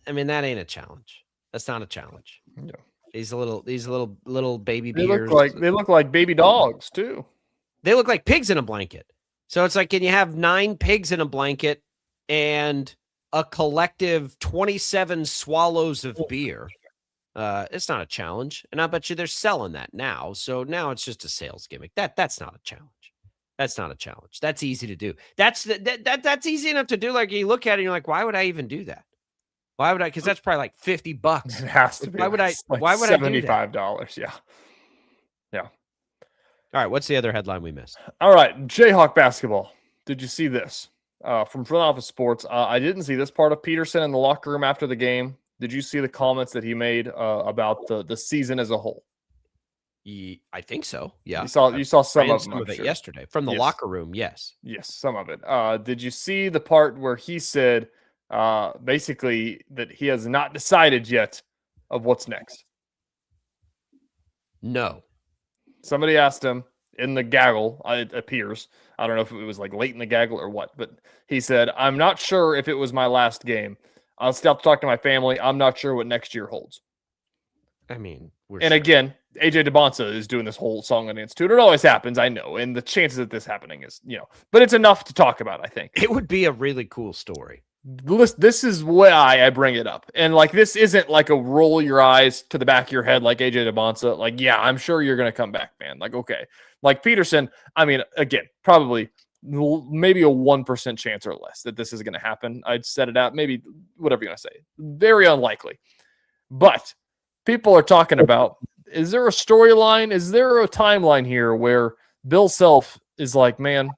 I mean, that ain't a challenge. That's not a challenge. No. These little baby They bears. They look like baby dogs too. They look like pigs in a blanket. So it's like, can you have 9 pigs in a blanket and a collective 27 swallows of beer? It's not a challenge. And I bet you they're selling that now. So now it's just a sales gimmick. That's not a challenge. That's not a challenge. That's easy to do. That's easy enough to do. Like, you look at it and you're like, why would I even do that? Why would I? Because that's probably like $50. It has to be. Why would I? Like why would I do that? $75? Yeah. Yeah. All right. What's the other headline we missed? All right. Jayhawk basketball. Did you see this? From Front Office Sports. I didn't see this part of Peterson in the locker room after the game. Did you see the comments that he made about the season as a whole? I think so. Yeah. You saw some of them. Some of it yesterday from the locker room. Yes. Yes, some of it. Did you see the part where he said basically that he has not decided yet of what's next? No. Somebody asked him in the gaggle, it appears. I don't know if it was like late in the gaggle or what, but he said, I'm not sure if it was my last game. I'll still have to talk to my family. I'm not sure what next year holds. I mean, again, AJ DeBonsa is doing this whole song and dance too. It always happens, I know. And the chances of this happening is, but it's enough to talk about, I think. It would be a really cool story. This is why I bring it up. And like, this isn't like a roll your eyes to the back of your head like AJ DeBonsa. Like, yeah, I'm sure you're going to come back, man. Like, okay. Like Peterson, I mean, again, probably maybe a 1% chance or less that this is going to happen. I'd set it out, maybe whatever you want to say. Very unlikely. But people are talking about, is there a storyline? Is there a timeline here where Bill Self is like, man,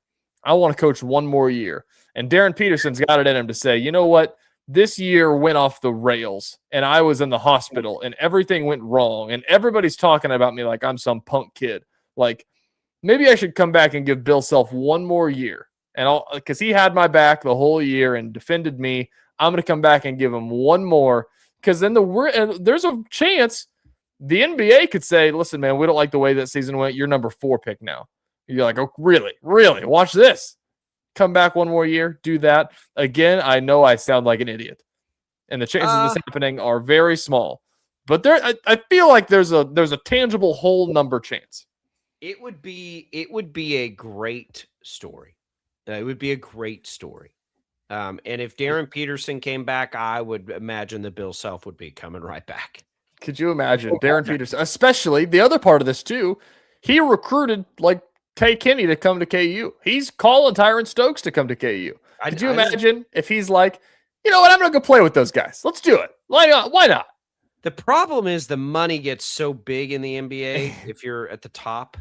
I want to coach one more year? And Darren Peterson's got it in him to say, you know what? This year went off the rails and I was in the hospital and everything went wrong. And everybody's talking about me like I'm some punk kid. Like, maybe I should come back and give Bill Self one more year. And because he had my back the whole year and defended me, I'm going to come back and give him one more. Because then there's a chance the NBA could say, listen, man, we don't like the way that season went. You're number 4 pick now. You're like, oh, really? Really? Watch this. Come back one more year, do that. Again, I know I sound like an idiot. And the chances of this happening are very small. But I feel like there's a tangible whole number chance. It would be a great story. It would be a great story. And if Darren Peterson came back, I would imagine that Bill Self would be coming right back. Could you imagine Darren Peterson? Especially the other part of this too, he recruited like Tay Kenny to come to KU. He's calling Tyron Stokes to come to KU. Could you imagine if he's like, you know what, I'm going to go play with those guys. Let's do it. Why not? Why not? The problem is the money gets so big in the NBA if you're at the top.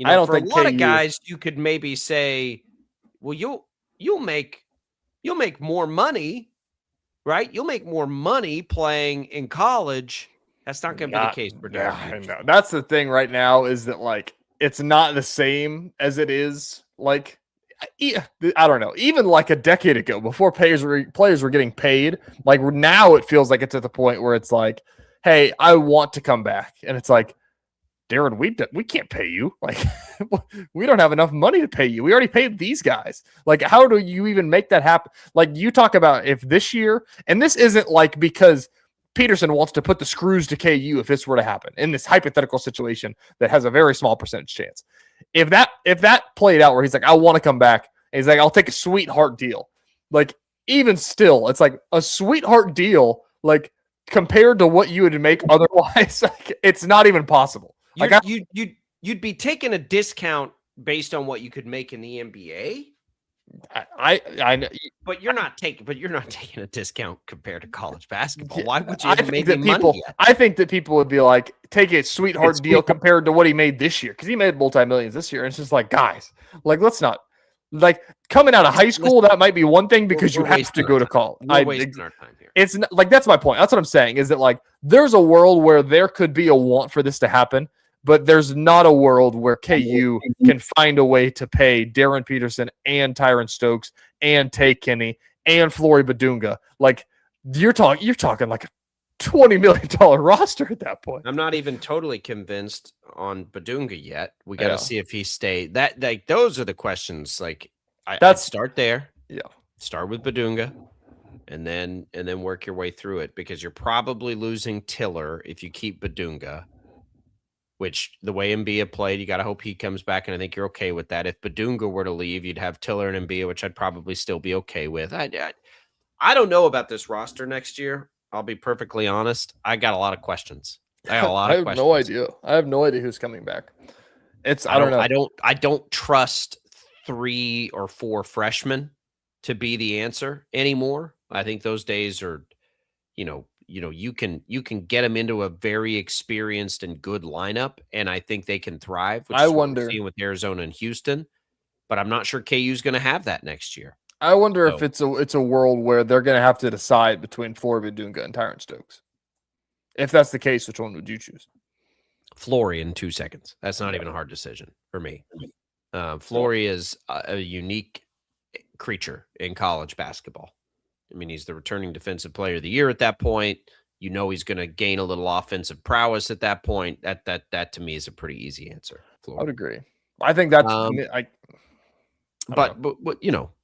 I don't think for a lot of guys, you could maybe say, well, you'll make more money, right? You'll make more money playing in college. That's not going to be the case for Darren. I know. That's the thing right now is that like it's not the same as it is like I don't know, even like a decade ago before players were getting paid. Like now it feels like it's at the point where it's like, hey, I want to come back. And it's like, Darren, we can't pay you. Like we don't have enough money to pay you. We already paid these guys. Like, how do you even make that happen? Like you talk about if this year, and this isn't like because Peterson wants to put the screws to KU if this were to happen in this hypothetical situation that has a very small percentage chance. If that played out where he's like, I want to come back, and he's like, I'll take a sweetheart deal. Like, even still, it's like a sweetheart deal. Like, compared to what you would make otherwise, like, it's not even possible. You'd be taking a discount based on what you could make in the NBA. But you're not taking a discount compared to college basketball. Why would you have made money yet? I think that people would be like, take a sweetheart deal compared to what he made this year, because he made multi-millions this year. And it's just like, guys, like, let's not, like, coming out of high school, that might be one thing because you have to go to college. We're wasting our time here. It's not, like, that's my point. That's what I'm saying, is that, like, there's a world where there could be a want for this to happen, but there's not a world where KU can find a way to pay Darren Peterson and Tyron Stokes and Tay Kenny and Flory Badunga. Like, you're talking like a $20 million roster at that point. I'm not even totally convinced on Badunga yet. We got to see if he stays. That, like, those are the questions. Like, I'd start there. Yeah. Start with Badunga and then work your way through it, because you're probably losing Tiller if you keep Badunga. Which, the way Mbia played, you got to hope he comes back, and I think you're okay with that. If Badunga were to leave, you'd have Tiller and Mbia, which I'd probably still be okay with. I don't know about this roster next year. I'll be perfectly honest. I got a lot of questions. I have no idea. I have no idea who's coming back. I don't know. I don't trust 3 or 4 freshmen to be the answer anymore. I think those days are, you can get them into a very experienced and good lineup, and I think they can thrive. Which I is what wonder we're seeing with Arizona and Houston, but I'm not sure KU's going to have that next year. I wonder if it's a world where they're going to have to decide between Flory Badunga and Tyron Stokes. If that's the case, which one would you choose? Flory in 2 seconds. That's not even a hard decision for me. Flory is a unique creature in college basketball. I mean, he's the returning defensive player of the year at that point. He's going to gain a little offensive prowess at that point. That to me is a pretty easy answer. I would agree. I think that's but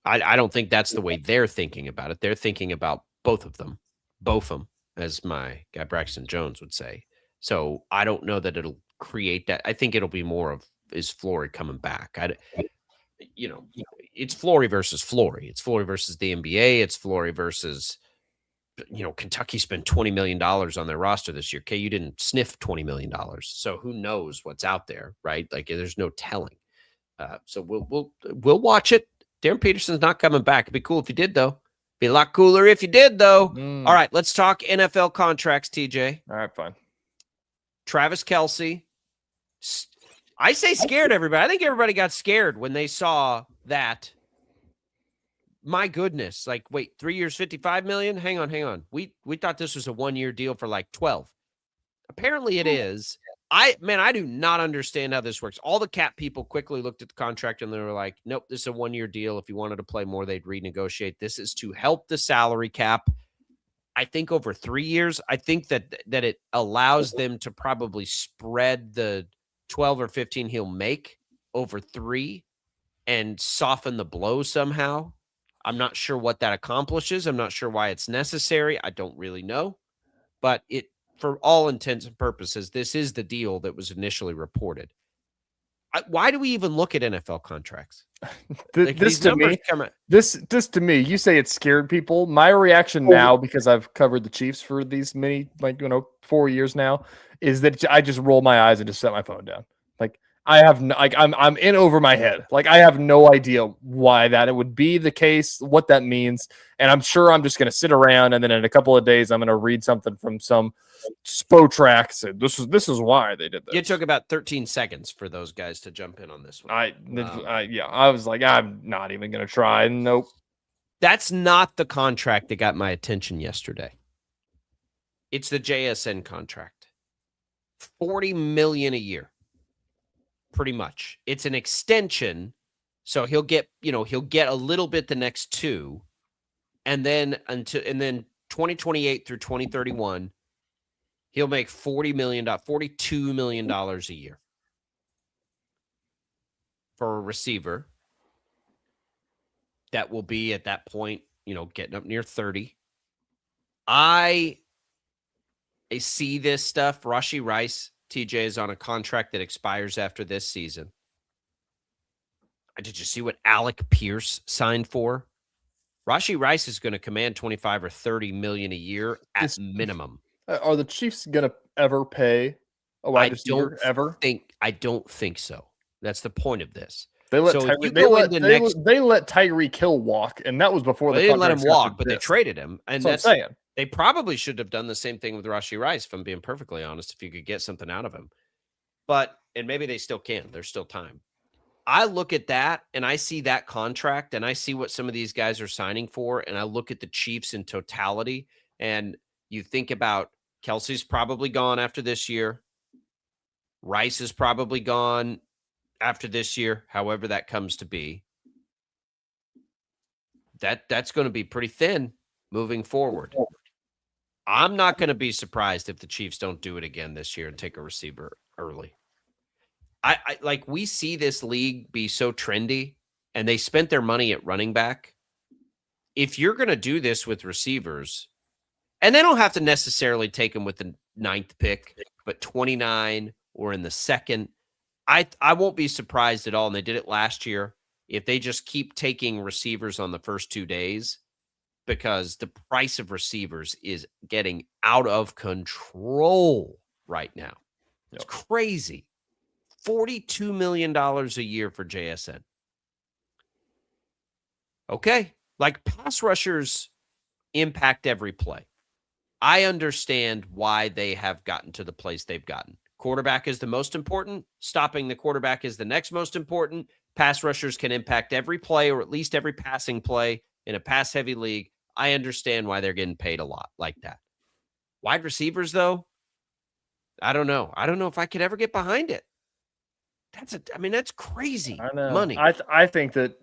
I don't think that's the way they're thinking about it. They're thinking about both of them, as my guy Braxton Jones would say. So I don't know that it'll create that. I think it'll be more of, is Flory coming back? It's Flory versus Flory. It's Flory versus the NBA. It's Flory versus, Kentucky spent $20 million on their roster this year. KU didn't sniff $20 million. So who knows what's out there, right? Like, there's no telling. So we'll watch it. Darren Peterson's not coming back. It'd be cool if he did, though. Be a lot cooler if you did, though. All right, let's talk NFL contracts, TJ. All right, fine. Travis Kelce. I say scared everybody. I think everybody got scared when they saw that. My goodness. Like, wait, 3 years, $55 million? Hang on. We thought this was a 1-year deal for like 12. Apparently it is. I do not understand how this works. All the cap people quickly looked at the contract and they were like, nope, this is a 1-year deal. If you wanted to play more, they'd renegotiate. This is to help the salary cap. I think over 3 years, I think that it allows them to probably spread the 12 or 15 he'll make over 3 and soften the blow somehow. I'm not sure what that accomplishes. I'm not sure why it's necessary. I don't really know. But for all intents and purposes, this is the deal that was initially reported. Why do we even look at NFL contracts? This to me, you say it scared people. My reaction now, because I've covered the Chiefs for these many, 4 years now, is that I just roll my eyes and just set my phone down. Like, I'm in over my head. Like, I have no idea why that it would be the case, what that means. And I'm sure I'm just going to sit around, and then in a couple of days, I'm going to read something from some Spo track. Said this is why they did this. It took about 13 seconds for those guys to jump in on this one. I was like, I'm not even going to try. Nope. That's not the contract that got my attention yesterday. It's the JSN contract. $40 million a year. Pretty much. It's an extension. So he'll get a little bit the next 2. And then 2028 through 2031, he'll make $42 million a year for a receiver that will be at that point, getting up near 30. I see this stuff. Rashee Rice, TJ, is on a contract that expires after this season. Did you see what Alec Pierce signed for? Rashee Rice is going to command 25 or 30 million a year at minimum. Are the Chiefs gonna ever pay a wide receiver ever? I don't think so. That's the point of this. They let so they let Tyreek Hill walk, and that was before they didn't let him walk, but they traded him, and that's what I'm saying. They probably should have done the same thing with Rashee Rice, if I'm being perfectly honest, if you could get something out of him. And maybe they still can. There's still time. I look at that, and I see that contract, and I see what some of these guys are signing for, and I look at the Chiefs in totality, and you think about Kelsey's probably gone after this year. Rice is probably gone after this year, however that comes to be. That's going to be pretty thin moving forward. I'm not going to be surprised if the Chiefs don't do it again this year and take a receiver early. I like, we see this league be so trendy, and they spent their money at running back. If you're going to do this with receivers, and they don't have to necessarily take them with the 9th pick, but 29 or in the 2nd, I won't be surprised at all. And they did it last year. If they just keep taking receivers on the first 2 days, because the price of receivers is getting out of control right now. It's crazy. $42 million a year for JSN. Okay. Like, pass rushers impact every play. I understand why they have gotten to the place they've gotten. Quarterback is the most important. Stopping the quarterback is the next most important. Pass rushers can impact every play, or at least every passing play in a pass-heavy league. I understand why they're getting paid a lot like that. Wide receivers, though, I don't know. I don't know if I could ever get behind it. That's crazy money. I think that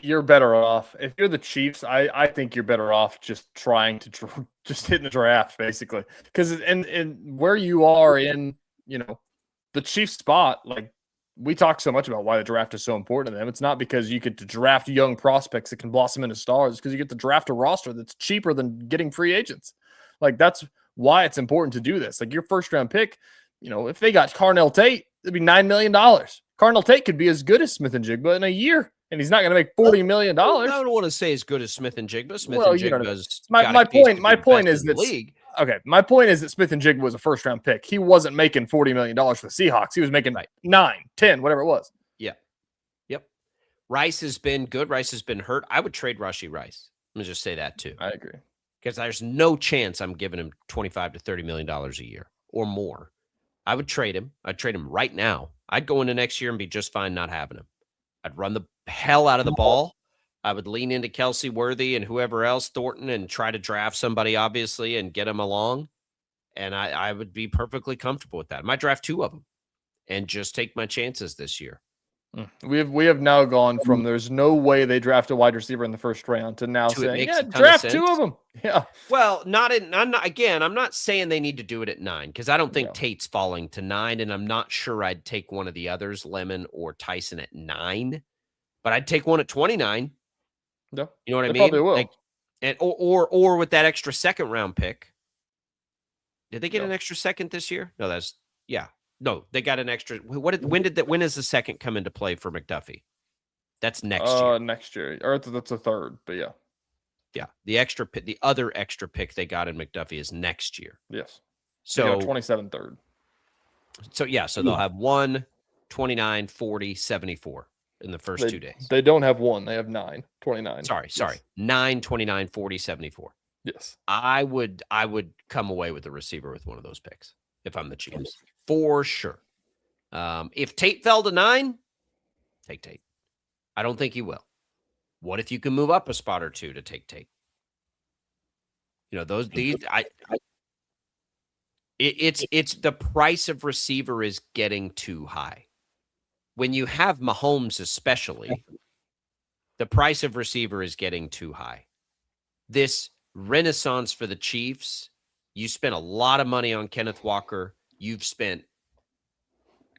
you're better off if you're the Chiefs. I think you're better off just trying to just hitting the draft, basically, because and where you are in the Chiefs spot, like, we talk so much about why the draft is so important to them. It's not because you get to draft young prospects that can blossom into stars. It's because you get to draft a roster that's cheaper than getting free agents. Like, that's why it's important to do this. Like, your first round pick, if they got Carnell Tate, it'd be $9 million. Carnell Tate could be as good as Smith and Jigba in a year, and he's not going to make $40 million. I don't want to say as good as Smith and Jigba. My point is that league. Okay, my point is that Smith and Jigba was a first-round pick. He wasn't making $40 million for the Seahawks. He was making 9, 10, whatever it was. Yeah. Yep. Rice has been good. Rice has been hurt. I would trade Rashee Rice. Let me just say that, too. I agree. Because there's no chance I'm giving him $25 to $30 million a year or more. I would trade him. I'd trade him right now. I'd go into next year and be just fine not having him. I'd run the hell out of the ball. I would lean into Kelsey, Worthy, and whoever else, Thornton, and try to draft somebody, obviously, and get them along. And I would be perfectly comfortable with that. I might draft 2 of them and just take my chances this year. We have now gone from there's no way they draft a wide receiver in the first round to now saying, draft 2 of them. Yeah. Well, I'm not saying they need to do it at 9, because I don't think Tate's falling to 9, and I'm not sure I'd take one of the others, Lemon or Tyson, at 9, but I'd take one at 29. Yeah. You know what I mean? Probably will. Like, and or with that extra 2nd round pick. Did they get an extra 2nd this year? No, No, they got an extra. When does the 2nd come into play for McDuffie? That's next year. Next year, or that's a 3rd, but yeah. Yeah, the other extra pick they got in McDuffie is next year. Yes. So 27 3rd. So they'll have 1, 29, 40, 74 in the first 2 days. They don't have 1. They have 9, 29. Sorry. Yes. 9, 29, 40, 74. Yes. I would come away with a receiver with one of those picks if I'm the Chiefs. For sure. If Tate fell to 9, take Tate. I don't think he will. What if you can move up a spot or 2 to take Tate? It's the price of receiver is getting too high. When you have Mahomes, especially, the price of receiver is getting too high. This renaissance for the Chiefs, you spent a lot of money on Kenneth Walker. You've spent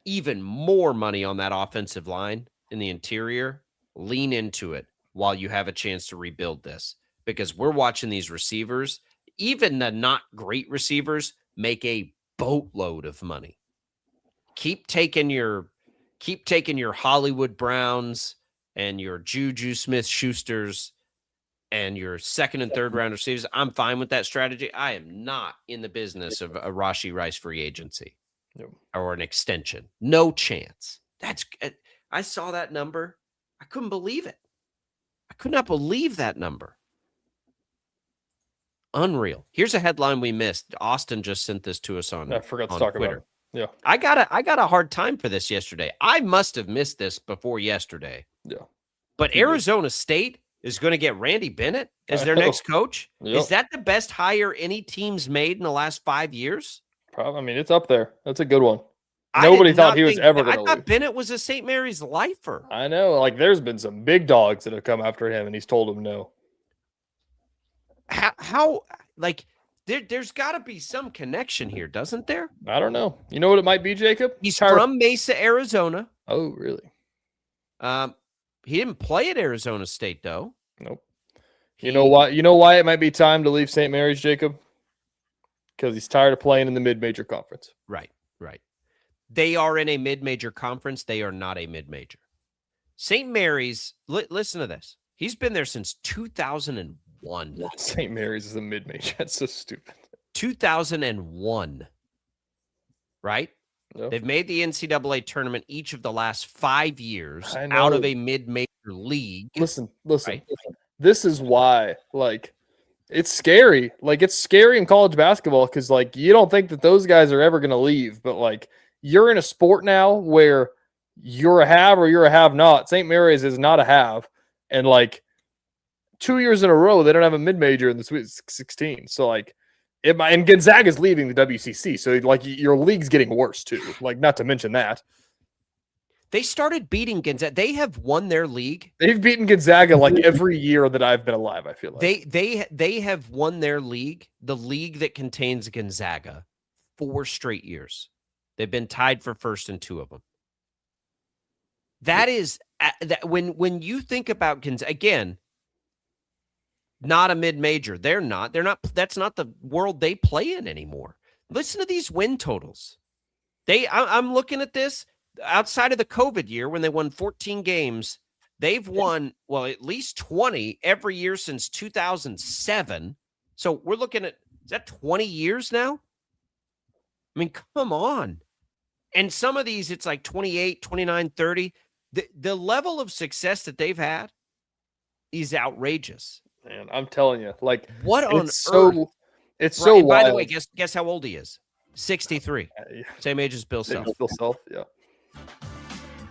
even more money on that offensive line in the interior. Lean into it while you have a chance to rebuild this, because we're watching these receivers, even the not great receivers, make a boatload of money. Keep taking your Hollywood Browns and your Juju Smith-Schusters and your second and third round receivers, I'm fine with that strategy. I am not in the business of a Rashee Rice free agency or an extension. No chance. I saw that number. I couldn't believe it. I could not believe that number. Unreal. Here's a headline we missed. Austin just sent this to us on I forgot to on talk Twitter. about it. Yeah. I got a hard time for this yesterday. I must have missed this before yesterday. Yeah. But Arizona State is going to get Randy Bennett as their next coach. Yep. Is that the best hire any team's made in the last 5 years? Probably. I mean, it's up there. That's a good one. Nobody thought he was ever going to I thought Bennett was a St. Mary's lifer. I know. Like, there's been some big dogs that have come after him, and he's told them no. How like, there's got to be some connection here, doesn't there? I don't know. You know what it might be, Jacob? He's from Mesa, Arizona. Oh, really? He didn't play at Arizona State, though. Nope. You know why? You know why it might be time to leave St. Mary's, Jacob? Because he's tired of playing in the mid-major conference. Right. They are in a mid-major conference. They are not a mid-major. St. Mary's, listen to this. He's been there since 2001. St. Mary's is a mid-major. That's so stupid. 2001. Right? Yep. They've made the NCAA tournament each of the last 5 years out of a mid-major league. Listen. This is why, like, it's scary. Like, it's scary in college basketball because, like, you don't think that those guys are ever going to leave. But, like, you're in a sport now where you're a have or you're a have-not. St. Mary's is not a have. And, like, 2 years in a row, they don't have a mid-major in the Sweet 16. So, like, and Gonzaga's leaving the WCC. So, like, your league's getting worse, too. Like, not to mention that. They started beating Gonzaga. They have won their league. They've beaten Gonzaga like every year that I've been alive, I feel like. They have won their league, the league that contains Gonzaga, 4 straight years. They've been tied for first in 2 of them. That is when you think about Gonzaga, again, not a mid-major. They're not. That's not the world they play in anymore. Listen to these win totals. I'm looking at this. Outside of the COVID year when they won 14 games, they've won, well, at least 20 every year since 2007. So we're looking at, is that 20 years now? I mean, come on. And some of these, it's like 28, 29, 30. The level of success that they've had is outrageous. Man, I'm telling you, like, what on earth? It's so wild. By the way, guess how old he is? 63. Same age as Bill Self. Bill Self, yeah.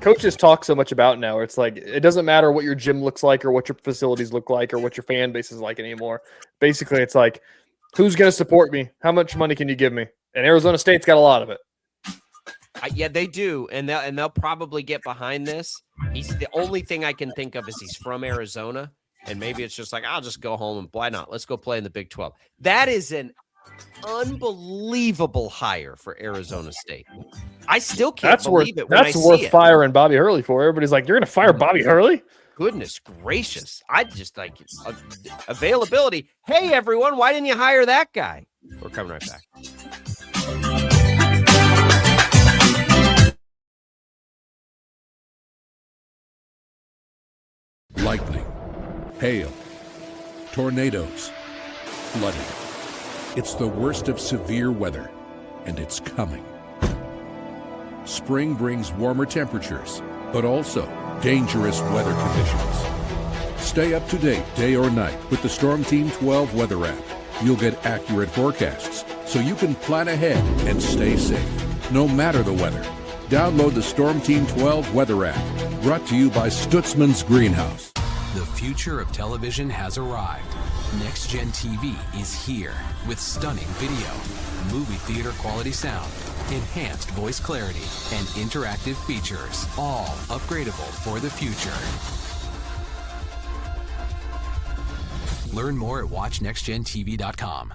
Coaches talk so much about now. It's like it doesn't matter what your gym looks like or what your facilities look like or what your fan base is like anymore. Basically, it's like, who's going to support me? How much money can you give me? And Arizona State's got a lot of it. Yeah, they do, and they'll probably get behind this. He's the only thing I can think of is he's from Arizona, and maybe it's just like I'll just go home and why not? Let's go play in the Big 12. That is an unbelievable hire for Arizona State. I still can't believe it when I see it. That's worth firing Bobby Hurley for. Everybody's like, you're going to fire Bobby Hurley? Goodness gracious. I just like availability. Hey, everyone, why didn't you hire that guy? We're coming right back. Lightning, hail, tornadoes, flooding. It's the worst of severe weather, and it's coming. Spring brings warmer temperatures, but also dangerous weather conditions. Stay up to date day or night with the Storm Team 12 weather app. You'll get accurate forecasts, so you can plan ahead and stay safe, no matter the weather. Download the Storm Team 12 weather app, brought to you by Stutzman's Greenhouse. The future of television has arrived. Next Gen TV is here with stunning video, movie theater quality sound, enhanced voice clarity, and interactive features, all upgradable for the future. Learn more at watchnextgentv.com.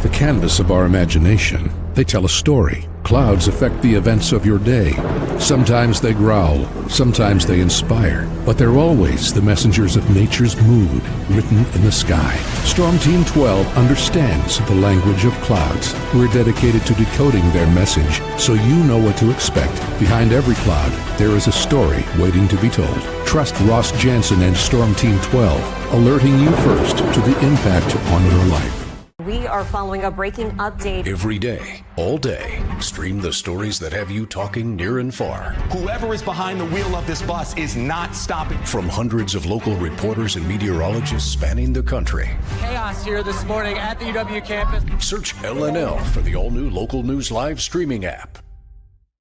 The canvas of our imagination. They tell a story. Clouds affect the events of your day. Sometimes they growl, sometimes they inspire, but they're always the messengers of nature's mood, written in the sky. Storm Team 12 understands the language of clouds. We're dedicated to decoding their message so you know what to expect. Behind every cloud, there is a story waiting to be told. Trust Ross Jansen and Storm Team 12, alerting you first to the impact on your life. We are following a breaking update. Every day, all day, stream the stories that have you talking near and far. Whoever is behind the wheel of this bus is not stopping. From hundreds of local reporters and meteorologists spanning the country. Chaos here this morning at the UW campus. Search LNL for the all-new Local News Live streaming app.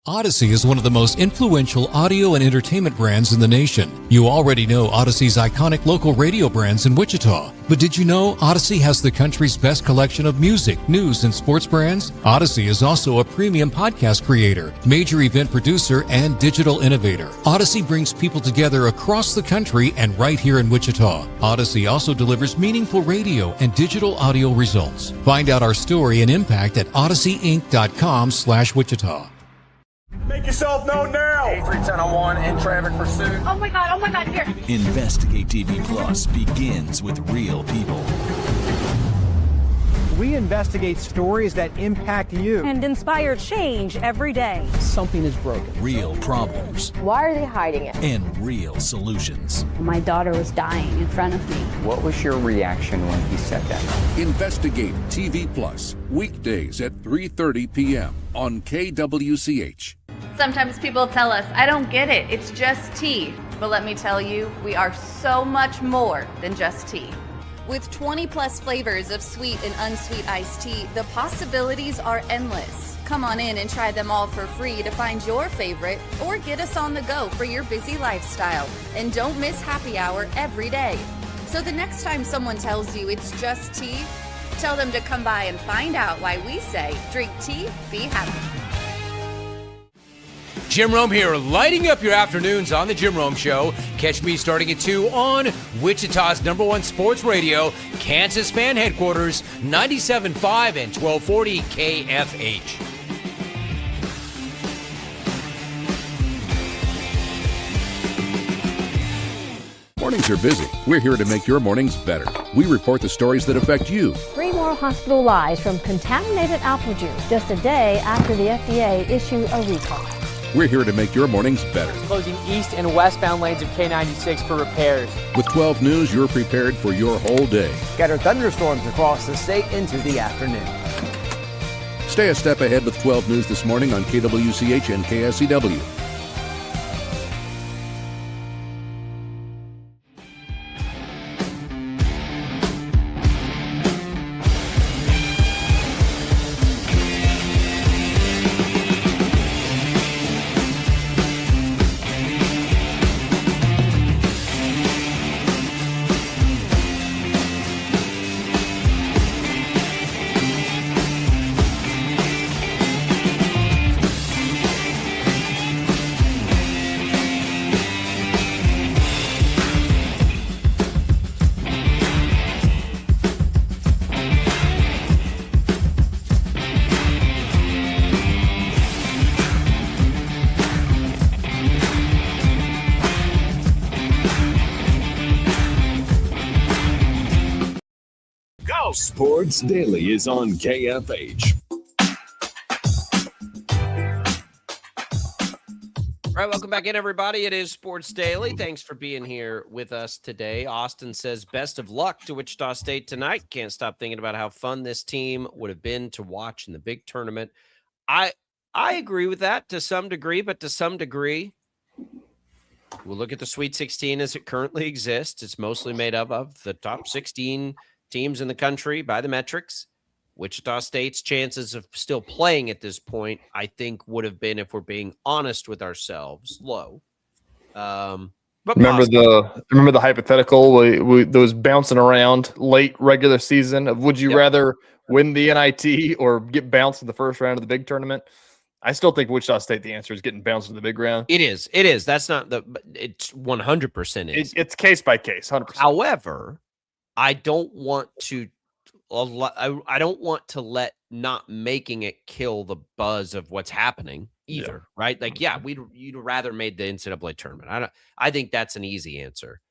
Odyssey is one of the most influential audio and entertainment brands in the nation. You already know Odyssey's iconic local radio brands in Wichita. But did you know Odyssey has the country's best collection of music, news, and sports brands? Odyssey is also a premium podcast creator, major event producer, and digital innovator. Odyssey brings people together across the country and right here in Wichita. Odyssey also delivers meaningful radio and digital audio results. Find out our story and impact at odysseyinc.com/Wichita. Make yourself known now. 310-1 in traffic pursuit. Oh my God, here. Investigate TV Plus begins with real people. We investigate stories that impact you. And inspire change every day. Something is broken. Real problems. Why are they hiding it? And real solutions. My daughter was dying in front of me. What was your reaction when he said that? Investigate TV Plus, weekdays at 3:30 p.m. on KWCH. Sometimes people tell us, I don't get it, it's just tea. But let me tell you, we are so much more than just tea. With 20 plus flavors of sweet and unsweet iced tea, the possibilities are endless. Come on in and try them all for free to find your favorite or get us on the go for your busy lifestyle. And don't miss happy hour every day. So the next time someone tells you it's just tea, tell them to come by and find out why we say drink tea, be happy. Jim Rome here, lighting up your afternoons on the Jim Rome Show. Catch me starting at 2 on Wichita's #1 sports radio, Kansas fan headquarters, 97.5 and 1240 KFH. Mornings are busy. We're here to make your mornings better. We report the stories that affect you. 3 more hospital lies from contaminated apple juice just a day after the FDA issued a recall. We're here to make your mornings better. Closing east and westbound lanes of K96 for repairs. With 12 News, you're prepared for your whole day. Scattered thunderstorms across the state into the afternoon. Stay a step ahead with 12 News this morning on KWCH and KSCW. Sports Daily is on KFH. All right, welcome back in, everybody. It is Sports Daily. Thanks for being here with us today. Austin says, best of luck to Wichita State tonight. Can't stop thinking about how fun this team would have been to watch in the big tournament. I agree with that to some degree, but to some degree, we'll look at the Sweet 16 as it currently exists. It's mostly made up of the top 16 teams in the country by the metrics. Wichita State's chances of still playing at this point, I think, would have been, if we're being honest with ourselves, low. But remember the hypothetical that was bouncing around late regular season of would you rather win the NIT or get bounced in the first round of the big tournament? I still think Wichita State, the answer is getting bounced in the big round. It is. That's not it's 100% is. It's case by case, 100%. However, I don't want to I don't want to let not making it kill the buzz of what's happening either, right? Like, yeah, you'd rather made the NCAA tournament. I think that's an easy answer.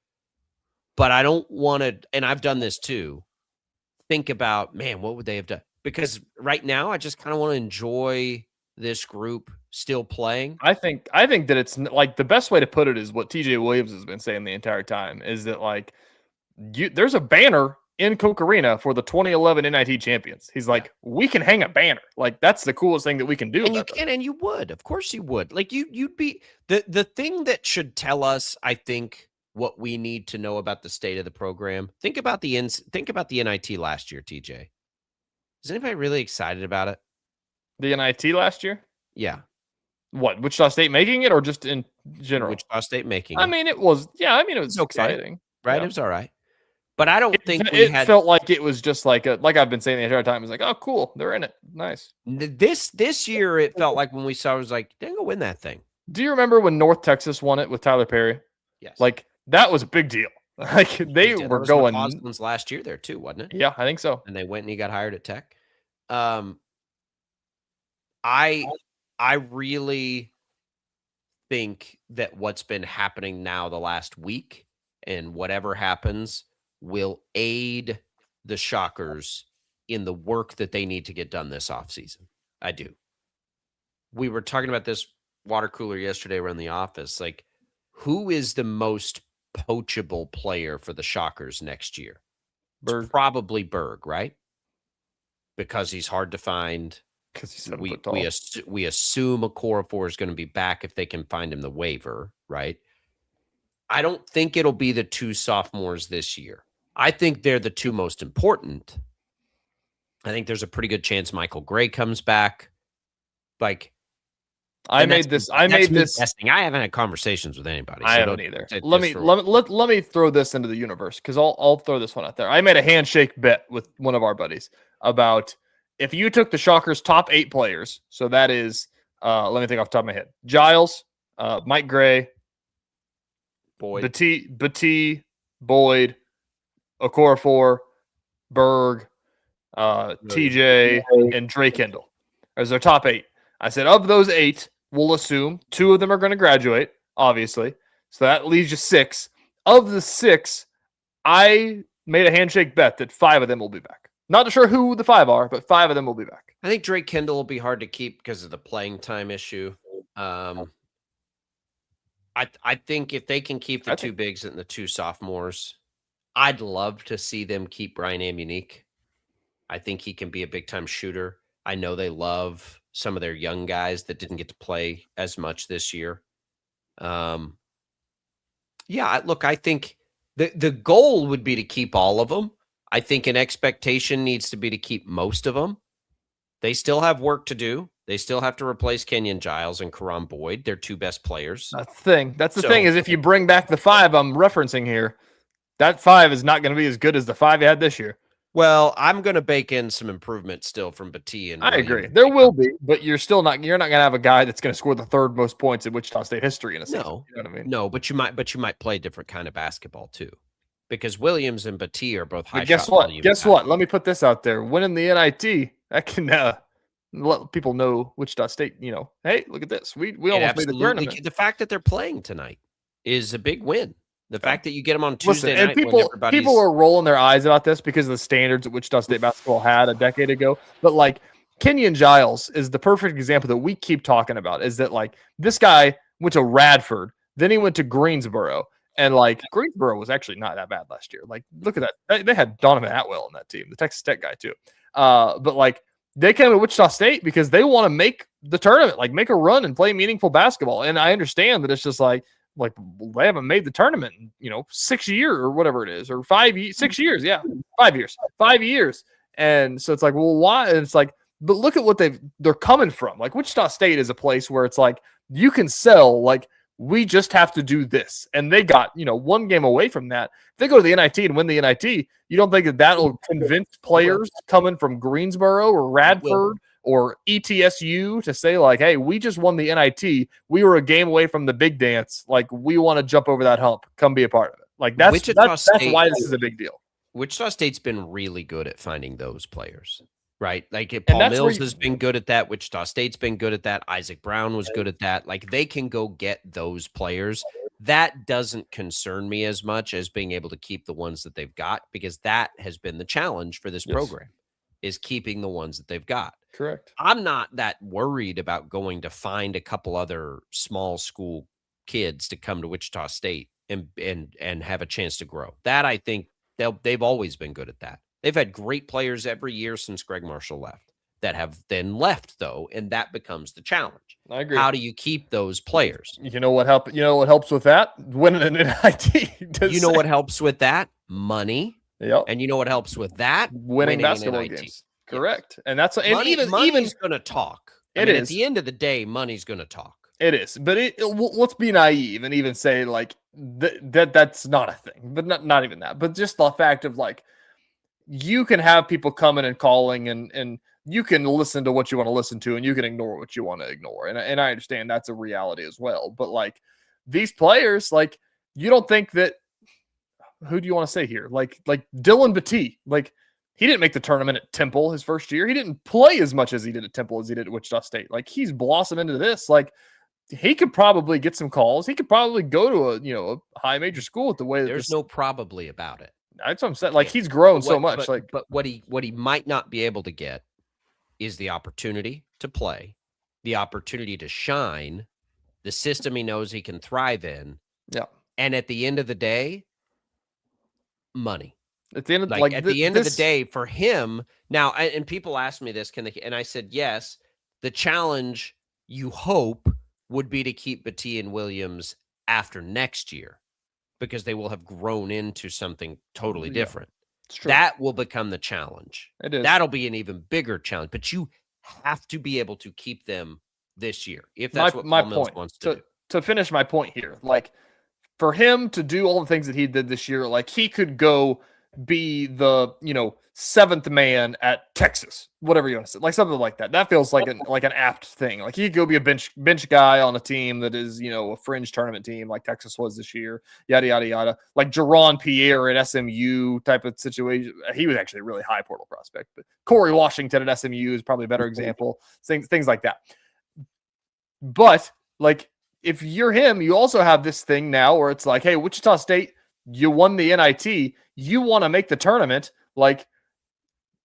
But I don't want to, and I've done this too, think about, man, what would they have done? Because right now, I just kind of want to enjoy this group still playing. I think that it's like the best way to put it is what TJ Williams has been saying the entire time is that like there's a banner in Coke Arena for the 2011 NIT champions. He's like, we can hang a banner. Like that's the coolest thing that we can do. And you can, and you would, of course you would. Like you'd be the thing that should tell us, I think, what we need to know about the state of the program. Think about the NIT last year, TJ. Is anybody really excited about it? The NIT last year? Yeah. What, Wichita State making it or just in general? Wichita State making it. I mean, it was, it was okay. exciting. Right? Yeah. It was all right. But I don't think it felt like it was just like I've been saying the entire time. It was like, oh, cool. They're in it. Nice. This year, it felt like when we saw it was like, they're going to win that thing. Do you remember when North Texas won it with Tyler Perry? Yes. Like, that was a big deal. Like, they were going. Boston's last year there, too, wasn't it? Yeah, I think so. And they went and he got hired at Tech. I really think that what's been happening now the last week and whatever happens will aid the Shockers in the work that they need to get done this offseason. I do. We were talking about this water cooler yesterday around the office. Like, who is the most poachable player for the Shockers next year? Berg. It's probably Berg, right? Because he's hard to find. Because he's 7 foot tall. We assume Okorafor is going to be back if they can find him the waiver, right? I don't think it'll be the two sophomores this year. I think they're the two most important. I think there's a pretty good chance Michael Gray comes back. Like, I made this. I haven't had conversations with anybody. I haven't either. Let me throw this into the universe because I'll throw this one out there. I made a handshake bet with one of our buddies about if you took the Shockers' top 8 players. So that is, let me think off the top of my head: Giles, Mike Gray, Boyd, Batee, Boyd, Okorafor, Berg, TJ, and Dre Kendall as their top 8. I said of those 8, we'll assume 2 of them are going to graduate, obviously. So that leaves you 6. Of the 6, I made a handshake bet that 5 of them will be back. Not sure who the 5 are, but 5 of them will be back. I think Drake Kendall will be hard to keep because of the playing time issue. I think if they can keep the 2 bigs and the 2 sophomores, I'd love to see them keep Brian Amunique. I think he can be a big-time shooter. I know they love some of their young guys that didn't get to play as much this year. Look, I think the goal would be to keep all of them. I think an expectation needs to be to keep most of them. They still have work to do. They still have to replace Kenyon Giles and Karan Boyd, their 2 best players. That's the thing. That's the thing is if you bring back the 5 I'm referencing here, that 5 is not going to be as good as the 5 you had this year. Well, I'm going to bake in some improvement still from Batee and I agree. There will be, but you're not going to have a guy that's going to score the 3rd most points in Wichita State history in a season. No, you know what I mean? No, but you might play a different kind of basketball too. Because Williams and Batee are both high. But guess what? Guess what? Let me put this out there. Winning the NIT, that can let people know Wichita State, hey, look at this. We almost made the tournament. The fact that they're playing tonight is a big win. The fact that you get them on Tuesday night, and people are rolling their eyes about this because of the standards that Wichita State basketball had a decade ago. But like Kenyon Giles is the perfect example that we keep talking about. Is that like this guy went to Radford, then he went to Greensboro, and like Greensboro was actually not that bad last year. Like look at that, they had Donovan Atwell on that team, the Texas Tech guy too. But like they came to Wichita State because they want to make the tournament, like make a run and play meaningful basketball. And I understand that it's just like they haven't made the tournament in 6 years or whatever it is, or 6 years. Yeah. 5 years. And so it's like, well, why? And it's like, but look at what they're coming from. Like Wichita State is a place where it's like, you can sell, like, we just have to do this. And they got, 1 game away from that. If they go to the NIT and win the NIT, you don't think that'll convince players coming from Greensboro or Radford or ETSU to say like, hey, we just won the NIT. We were a game away from the big dance. Like we want to jump over that hump. Come be a part of it. Like that's why this is a big deal. Wichita State's been really good at finding those players, right? Like And Paul that's where Mills has been good at that. Wichita State's been good at that. Isaac Brown was good at that. Like they can go get those players. That doesn't concern me as much as being able to keep the ones that they've got, because that has been the challenge for this program, is keeping the ones that they've got. Correct. I'm not that worried about going to find a couple other small school kids to come to Wichita State and have a chance to grow. That I think they've always been good at that. They've had great players every year since Greg Marshall left that have then left, though, and that becomes the challenge. I agree. How do you keep those players? You know what helps with that? Winning an NIT. You know what helps with that? Money. Yep. And you know what helps with that? Winning basketball games. Correct. Yes. And that's money's going to talk. At the end of the day, money's going to talk. It is, but let's be naive and even say like that's not a thing, but not even that, but just the fact of like, you can have people coming and calling and you can listen to what you want to listen to and you can ignore what you want to ignore. And I understand that's a reality as well. But like these players, like you don't think that, who do you want to say here? Like Dylan Battie, like he didn't make the tournament at Temple his first year. He didn't play as much as he did at Temple as he did at Wichita State. Like he's blossomed into this. Like he could probably get some calls. He could probably go to a high major school with the way that there's no probably about it. That's what I'm saying. Like he's grown so much. But what he might not be able to get is the opportunity to play, the opportunity to shine, the system he knows he can thrive in. Yeah. And at the end of the day, money. At the end of of the day for him now, and people ask me this, and I said yes. The challenge you hope would be to keep Battie and Williams after next year, because they will have grown into something totally different. That will become the challenge. It is. That'll be an even bigger challenge, but you have to be able to keep them this year. If that's what Paul Mills wants to do. To finish my point here, like for him to do all the things that he did this year, like he could go be the, seventh man at Texas, whatever you want to say, like something like that. That feels like an apt thing. Like he could go be a bench guy on a team that is, a fringe tournament team like Texas was this year, yada, yada, yada. Like Jaron Pierre at SMU type of situation. He was actually a really high portal prospect, but Corey Washington at SMU is probably a better example. Things like that. But like, if you're him, you also have this thing now where it's like, hey, Wichita State, you won the NIT, you want to make the tournament. Like,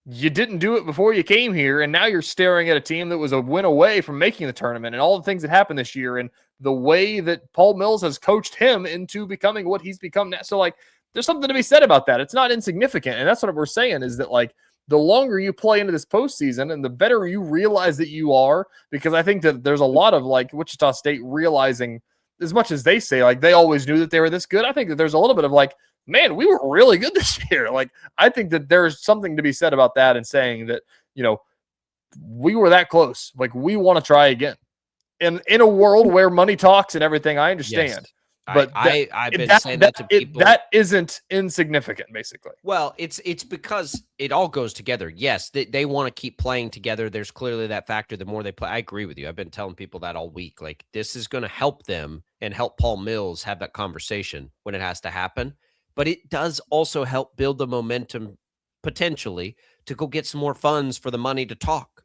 you didn't do it before you came here, and now you're staring at a team that was a win away from making the tournament and all the things that happened this year and the way that Paul Mills has coached him into becoming what he's become now. So, like, there's something to be said about that. It's not insignificant, and that's what we're saying is that, like, the longer you play into this postseason and the better you realize that you are, because I think that there's a lot of, like, Wichita State realizing, as much as they say, like, they always knew that they were this good, I think that there's a little bit of, like, man, we were really good this year. Like, I think that there's something to be said about that and saying that, we were that close. Like, we want to try again. And in a world where money talks and everything, I understand. Yes. But I've been saying that to people. That isn't insignificant, basically. Well, it's because it all goes together. Yes, they want to keep playing together. There's clearly that factor. The more they play, I agree with you. I've been telling people that all week. Like, this is going to help them and help Paul Mills have that conversation when it has to happen. But it does also help build the momentum potentially to go get some more funds for the money to talk.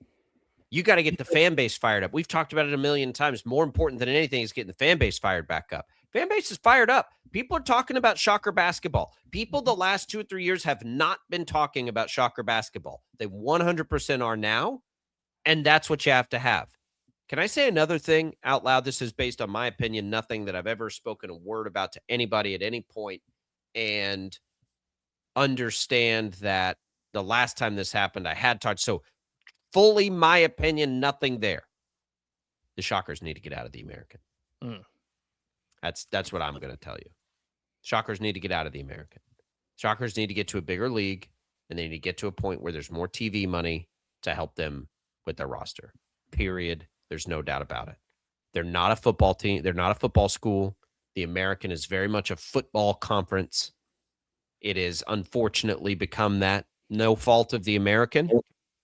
You got to get the fan base fired up. We've talked about it a million times. More important than anything is getting the fan base fired back up. Fan base is fired up. People are talking about Shocker basketball. People the last 2 or 3 years have not been talking about Shocker basketball. They 100% are now, and that's what you have to have. Can I say another thing out loud? This is based on my opinion, nothing that I've ever spoken a word about to anybody at any point, and understand that the last time this happened, I had talked. So fully my opinion, nothing there. The Shockers need to get out of the American. That's what I'm going to tell you. Shockers need to get out of the American. Shockers need to get to a bigger league, and they need to get to a point where there's more TV money to help them with their roster. Period. There's no doubt about it. They're not a football team. They're not a football school. The American is very much a football conference. It is unfortunately become that. No fault of the American.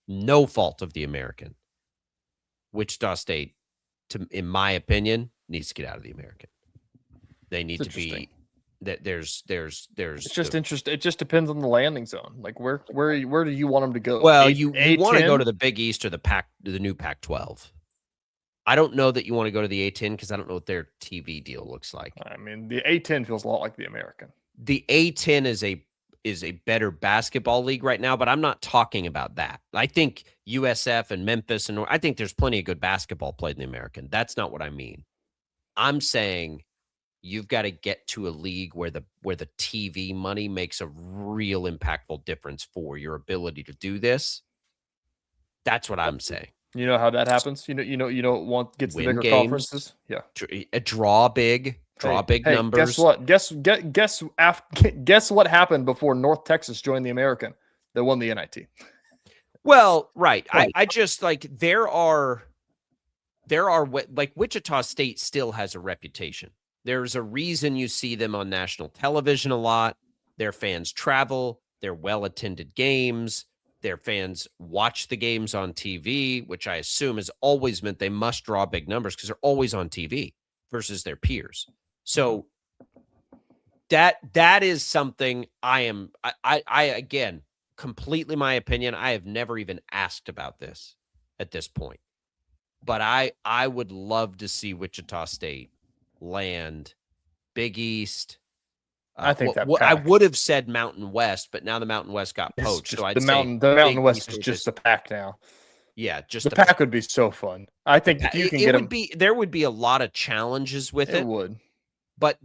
No fault of the American. Wichita State, in my opinion, needs to get out of the American. They need to be There's It's just interesting. It just depends on the landing zone. Like where do you want them to go? Well, you want to go to the Big East or the new Pac-12. I don't know that you want to go to the A-10 because I don't know what their TV deal looks like. I mean, the A-10 feels a lot like the American. The A-10 is a better basketball league right now, but I'm not talking about that. I think USF and Memphis and I think there's plenty of good basketball played in the American. That's not what I mean. I'm saying you've got to get to a league where the TV money makes a real impactful difference for your ability to do this. That's what I'm saying. You know how that happens? You know gets the bigger games, conferences. Yeah. Draw big numbers. Guess what? Guess what happened before North Texas joined the American? They won the NIT. Well, right. I just like there are like Wichita State still has a reputation. There's a reason you see them on national television a lot. Their fans travel. They're well-attended games. Their fans watch the games on TV, which I assume has always meant they must draw big numbers because they're always on TV versus their peers. So that is something I again, completely my opinion. I have never even asked about this at this point, but I would love to see Wichita State land Big East. I think I would have said Mountain West, but now the Mountain West got poached. So I'd the Mountain West is just the Pac now. Yeah, just the Pac would be so fun. I think if you can get them, there would be a lot of challenges with it. It would, but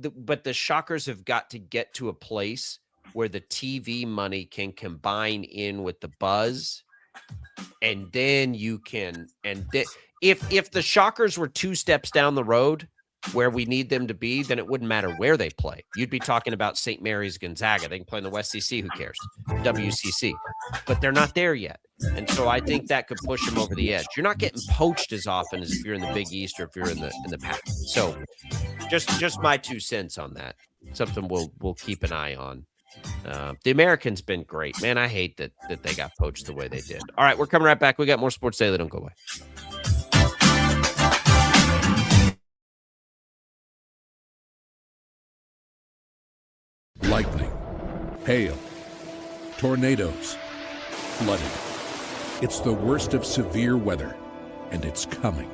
the Shockers have got to get to a place where the TV money can combine in with the buzz, and then you can. And if the Shockers were 2 steps down the road where we need them to be, then it wouldn't matter where they play. You'd be talking about St. Mary's Gonzaga. They can play in the West CC. Who cares? WCC. But they're not there yet. And so I think that could push them over the edge. You're not getting poached as often as if you're in the Big East or if you're in the Pac. So just my 2 cents on that. Something we'll keep an eye on. The American's been great. Man, I hate that they got poached the way they did. All right, we're coming right back. We got more Sports Daily. Don't go away. Lightning, hail, tornadoes, flooding. It's the worst of severe weather, and it's coming.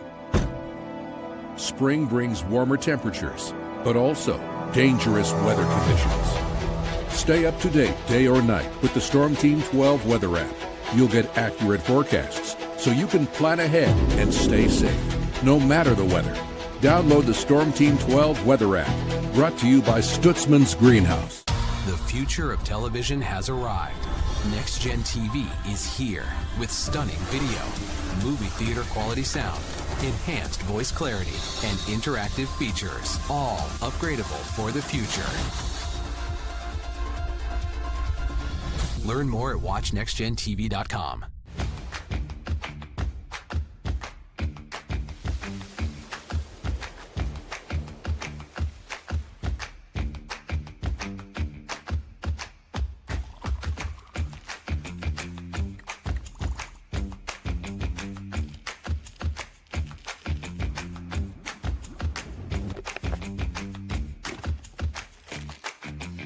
Spring brings warmer temperatures, but also dangerous weather conditions. Stay up to date day or night with the Storm Team 12 weather app. You'll get accurate forecasts, so you can plan ahead and stay safe, no matter the weather. Download the Storm Team 12 weather app, brought to you by Stutzman's Greenhouse. The future of television has arrived. Next Gen TV is here with stunning video, movie theater quality sound, enhanced voice clarity, and interactive features, all upgradable for the future. Learn more at watchnextgentv.com.